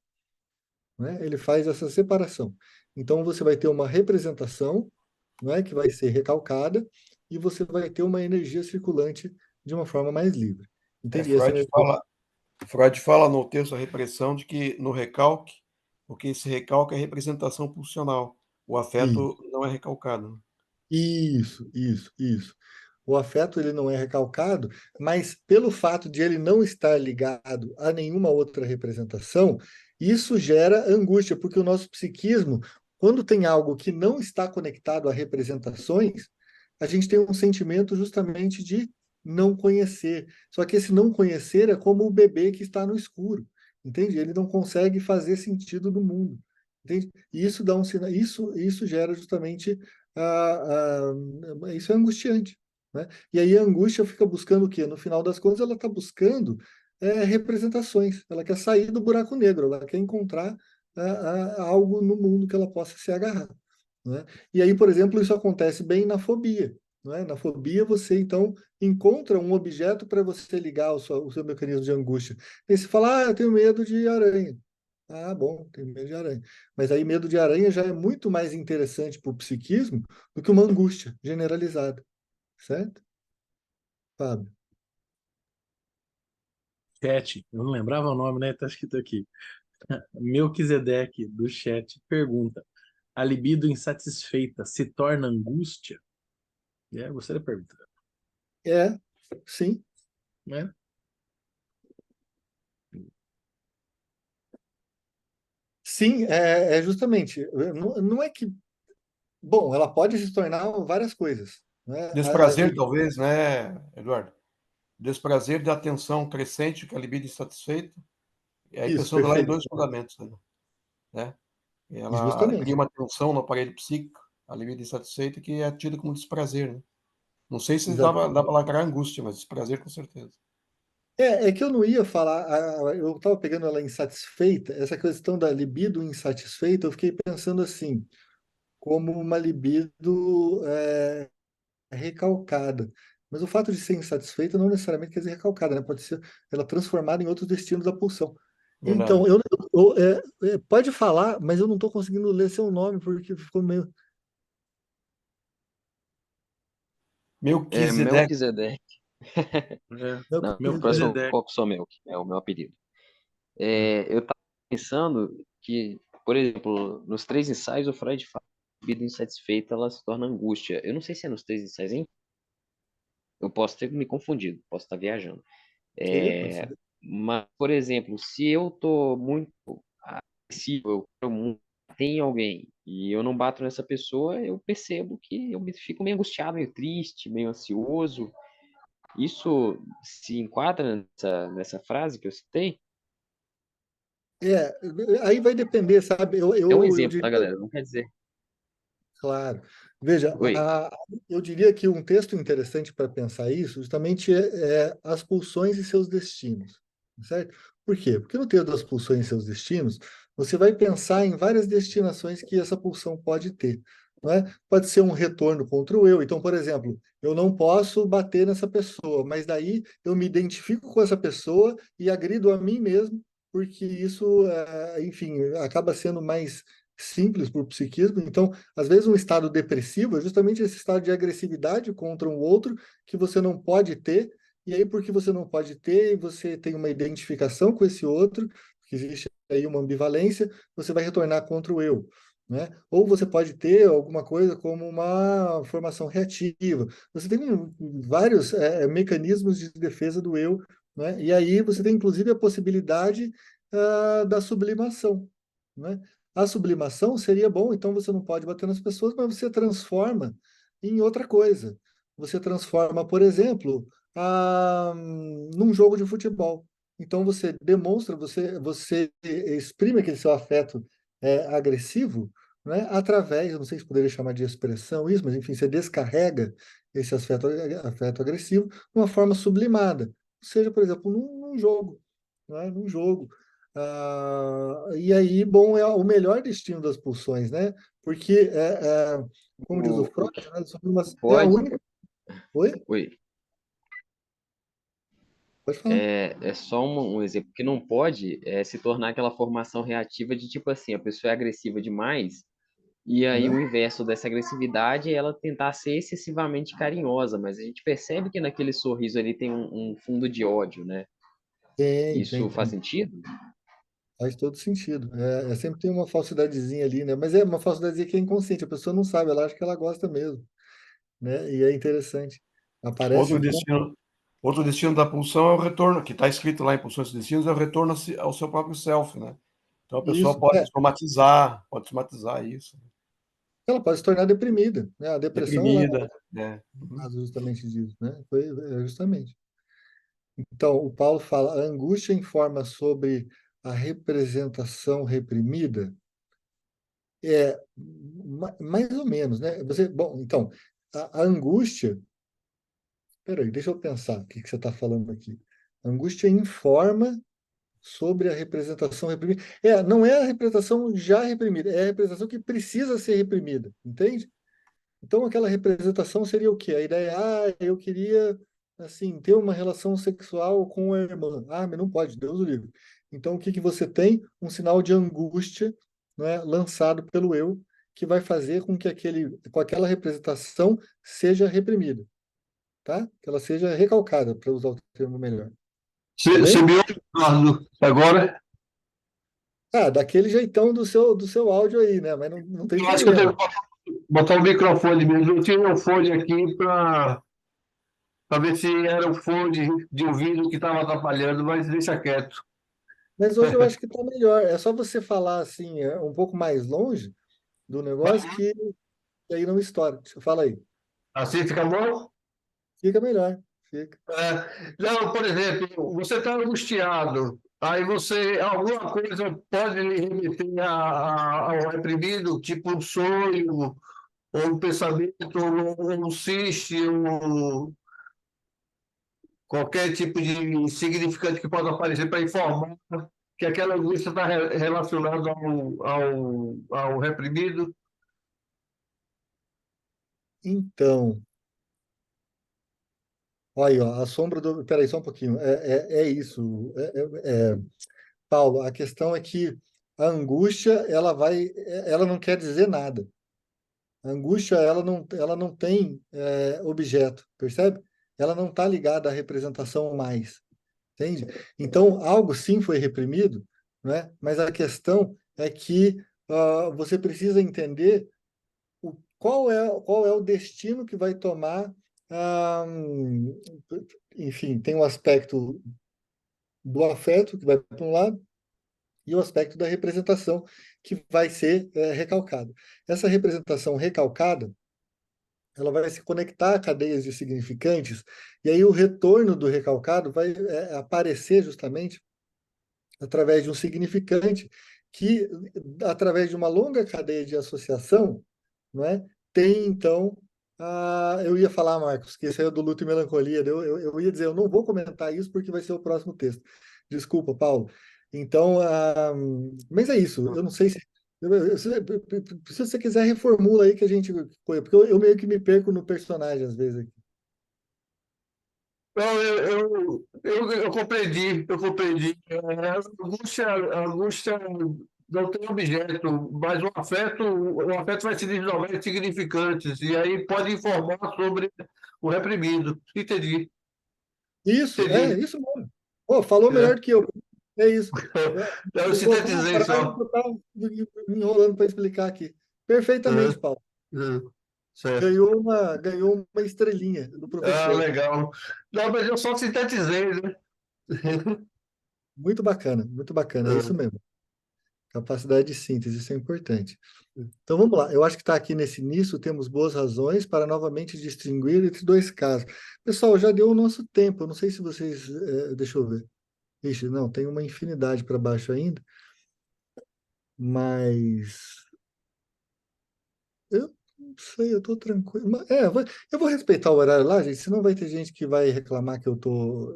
Né? Ele faz essa separação. Então você vai ter uma representação, né, que vai ser recalcada, e você vai ter uma energia circulante de uma forma mais livre. Entende? Essa energia... Freud fala no texto A Repressão de que no recalque, porque esse recalque é representação pulsional. O afeto não é recalcado. Né? Isso. O afeto ele não é recalcado, mas pelo fato de ele não estar ligado a nenhuma outra representação, isso gera angústia, porque o nosso psiquismo, quando tem algo que não está conectado a representações, a gente tem um sentimento justamente de não conhecer. Só que esse não conhecer é como o bebê que está no escuro, entende? Ele não consegue fazer sentido no mundo, entende? E isso dá um sinal, isso gera justamente isso é angustiante, né? E aí a angústia fica buscando o quê? No final das contas, ela está buscando representações. Ela quer sair do buraco negro, ela quer encontrar algo no mundo que ela possa se agarrar, né? E aí, por exemplo, isso acontece bem na fobia. Né? Na fobia, você então encontra um objeto para você ligar o seu mecanismo de angústia. Aí você fala, eu tenho medo de aranha. Ah, bom, tenho medo de aranha. Mas aí medo de aranha já é muito mais interessante para o psiquismo do que uma angústia generalizada. Certo? Fábio. Chat, eu não lembrava o nome, né? Tá escrito aqui. Melquisedeque, do chat, pergunta: a libido insatisfeita se torna angústia? Gostei da pergunta. Sim. Né? Sim, justamente. Não é que. Bom, ela pode se tornar várias coisas. Né? Desprazer, talvez, né, Eduardo? Desprazer da atenção crescente que a libido insatisfeita. E aí, Isso, pensando lá em perfeito. dois fundamentos, né? Ela cria Justamente. uma tensão no aparelho psíquico, a libido insatisfeita, que é tida como desprazer, né? Não sei se dá Exatamente. para lacrar angústia, mas desprazer com certeza. É que eu não ia falar, eu estava pegando ela insatisfeita, essa questão da libido insatisfeita, eu fiquei pensando assim, como uma libido recalcada. Mas o fato de ser insatisfeita não necessariamente quer dizer recalcada, né? Pode ser ela transformada em outros destinos da pulsão. Então, Verdade. pode falar, mas eu não estou conseguindo ler seu nome, porque ficou meio... Melquisedeque. Melquisedeque. Não, o próximo Melquisedeque. foco só Melk, é o meu apelido. Eu estava pensando que, por exemplo, nos três ensaios o Freud fala que a vida insatisfeita ela se torna angústia. Eu não sei se é nos três ensaios, hein? Eu posso ter me confundido, posso estar viajando. Pode ser. Mas, por exemplo, se eu estou muito agressivo, eu quero muito tem alguém e eu não bato nessa pessoa, eu percebo que eu fico meio angustiado, meio triste, meio ansioso. Isso se enquadra nessa frase que eu citei? É, aí vai depender, sabe? É um Eu exemplo, tá, diria, galera? Não quer dizer. claro. Veja, Oi. eu diria que um texto interessante para pensar isso justamente é as pulsões e seus destinos, certo? Por quê? Porque no texto das pulsões e seus destinos, você vai pensar em várias destinações que essa pulsão pode ter. Não é? Pode ser um retorno contra o eu. Então, por exemplo, eu não posso bater nessa pessoa, mas daí eu me identifico com essa pessoa e agrido a mim mesmo, porque isso, enfim, acaba sendo mais simples para o psiquismo. Então, às vezes, um estado depressivo é justamente esse estado de agressividade contra um outro que você não pode ter, e aí, porque você não pode ter, e você tem uma identificação com esse outro, que existe aí uma ambivalência, você vai retornar contra o eu. Né? Ou você pode ter alguma coisa como uma formação reativa. Você tem vários mecanismos de defesa do eu, né? E aí você tem inclusive a possibilidade da sublimação. Né? A sublimação seria bom, então você não pode bater nas pessoas, mas você transforma em outra coisa. Você transforma, por exemplo, num jogo de futebol. Então você demonstra, você exprime aquele seu afeto agressivo, né, através, eu não sei se poderia chamar de expressão isso, mas enfim, você descarrega esse afeto agressivo de uma forma sublimada. Seja, por exemplo, num jogo. Né, num jogo. E aí, bom, é o melhor destino das pulsões, né? Porque, como diz o O Freud, que né, pode, a única. Como diz o o Freud, que né, é a pode, única. Oi? oi, Pode falar. é só um exemplo, que não pode se tornar aquela formação reativa de tipo assim, a pessoa é agressiva demais, e aí o Né? inverso dessa agressividade é ela tentar ser excessivamente carinhosa, mas a gente percebe que naquele sorriso ali tem um fundo de ódio, né? Isso faz Tem. sentido? Faz todo sentido. Sempre tem uma falsidadezinha ali, né? Mas é uma falsidadezinha que é inconsciente, a pessoa não sabe, ela acha que ela gosta mesmo, né? E é interessante. Outro Aparece com. destino, outro destino da pulsão é o retorno, que está escrito lá em Pulsões e Destinos, é o retorno ao seu próprio self, né? Então a pessoa Isso, pode somatizar isso. ela pode se tornar deprimida, né? A depressão, ela Deprimida, é um caso justamente disso, né? Justamente. Então, o Paulo fala, a angústia informa sobre a representação reprimida. Mais ou menos, né? Bom, então, a angústia. Peraí, deixa eu pensar o que você está falando aqui. A angústia informa sobre a representação reprimida. Não é a representação já reprimida, é a representação que precisa ser reprimida, entende? Então, aquela representação seria o quê? A ideia é, eu queria, assim, ter uma relação sexual com a irmã. Mas não pode, Deus o livre. Então, o que que você tem? Um sinal de angústia, né, lançado pelo eu, que vai fazer com que com aquela representação seja reprimida, tá? Que ela seja recalcada, para usar o termo melhor. Tá Você bem? me ouve, Eduardo, agora? Daquele jeitão do seu áudio aí, né? Mas não tem Eu acho que eu tenho problema. que botar o microfone mesmo. Eu tirei o fone aqui para ver se era o fone de ouvido que estava atrapalhando, mas deixa quieto. Mas hoje eu acho que está melhor. É só você falar assim, um pouco mais longe do negócio que aí não estoura. Fala aí. Assim fica bom? Fica melhor. Fica. Não, por exemplo, você está angustiado, aí alguma coisa pode lhe remeter ao reprimido, tipo um sonho, ou um pensamento, ou um cisto, ou qualquer tipo de significante que possa aparecer para informar que aquela angústia está relacionada ao reprimido. Então, olha aí, ó, a sombra do. Peraí, só um pouquinho. É isso. Paulo, a questão é que a angústia, ela não quer dizer nada. A angústia, ela não tem objeto, percebe? Ela não está ligada à representação mais. Entende? Então, algo sim foi reprimido, né? Mas a questão é que você precisa entender qual é o destino que vai tomar. ah, Enfim, tem o aspecto do afeto, que vai para um lado, e o aspecto da representação, que vai ser recalcada. Essa representação recalcada, ela vai se conectar a cadeias de significantes, e aí o retorno do recalcado vai aparecer justamente através de um significante que, através de uma longa cadeia de associação, não é? Tem, então, eu ia falar, Marcos, que esse é do luto e melancolia, eu ia dizer, eu não vou comentar isso porque vai ser o próximo texto. Desculpa, Paulo. Então, mas é isso, eu não sei se você quiser, reformula aí que a gente. Porque eu meio que me perco no personagem às vezes aqui. Não, eu compreendi, eu compreendi. A angústia não tem objeto, mas o afeto vai se desdobrar em significantes, e aí pode informar sobre o reprimido. Entendi, Isso, entendi. isso mesmo. Pô, falou melhor É. do que eu. É isso. Eu Você colocou uma sintetizei frase que só. eu estava me enrolando para explicar aqui. É, Perfeitamente, Paulo. é, certo. Ganhou uma estrelinha do professor. Legal. Não, mas eu só sintetizei, né? Muito bacana, é isso É. mesmo. Capacidade de síntese, isso é importante. Então vamos lá. Eu acho que está aqui nesse início, temos boas razões para novamente distinguir entre dois casos. Pessoal, já deu o nosso tempo. Eu não sei se vocês. Deixa eu ver. Ixi, não, tem uma infinidade para baixo ainda, mas eu não sei, eu estou tranquilo. Eu vou respeitar o horário lá, gente, senão vai ter gente que vai reclamar que eu estou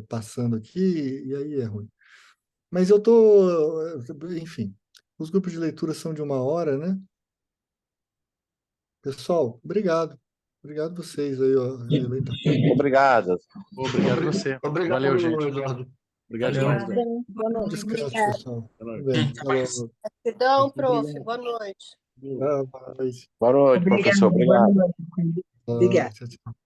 passando aqui, e aí é ruim. Mas eu estou, enfim, os grupos de leitura são de 1 hora, né? Pessoal, obrigado. Obrigado vocês aí, ó. Então. Obrigado. Obrigado a você. Obrigado, Valeu, gente. Eduardo. Obrigado Valeu. demais, Obrigada. velho. Boa Bom noite. descanso, Obrigada. pessoal. Até mais. Bem, Gente, até mais. falou. Gratidão, prof. Obrigado. Boa noite. Boa noite. Boa noite, Obrigada, professor. boa Obrigado. noite. Obrigada. Tchau, tchau.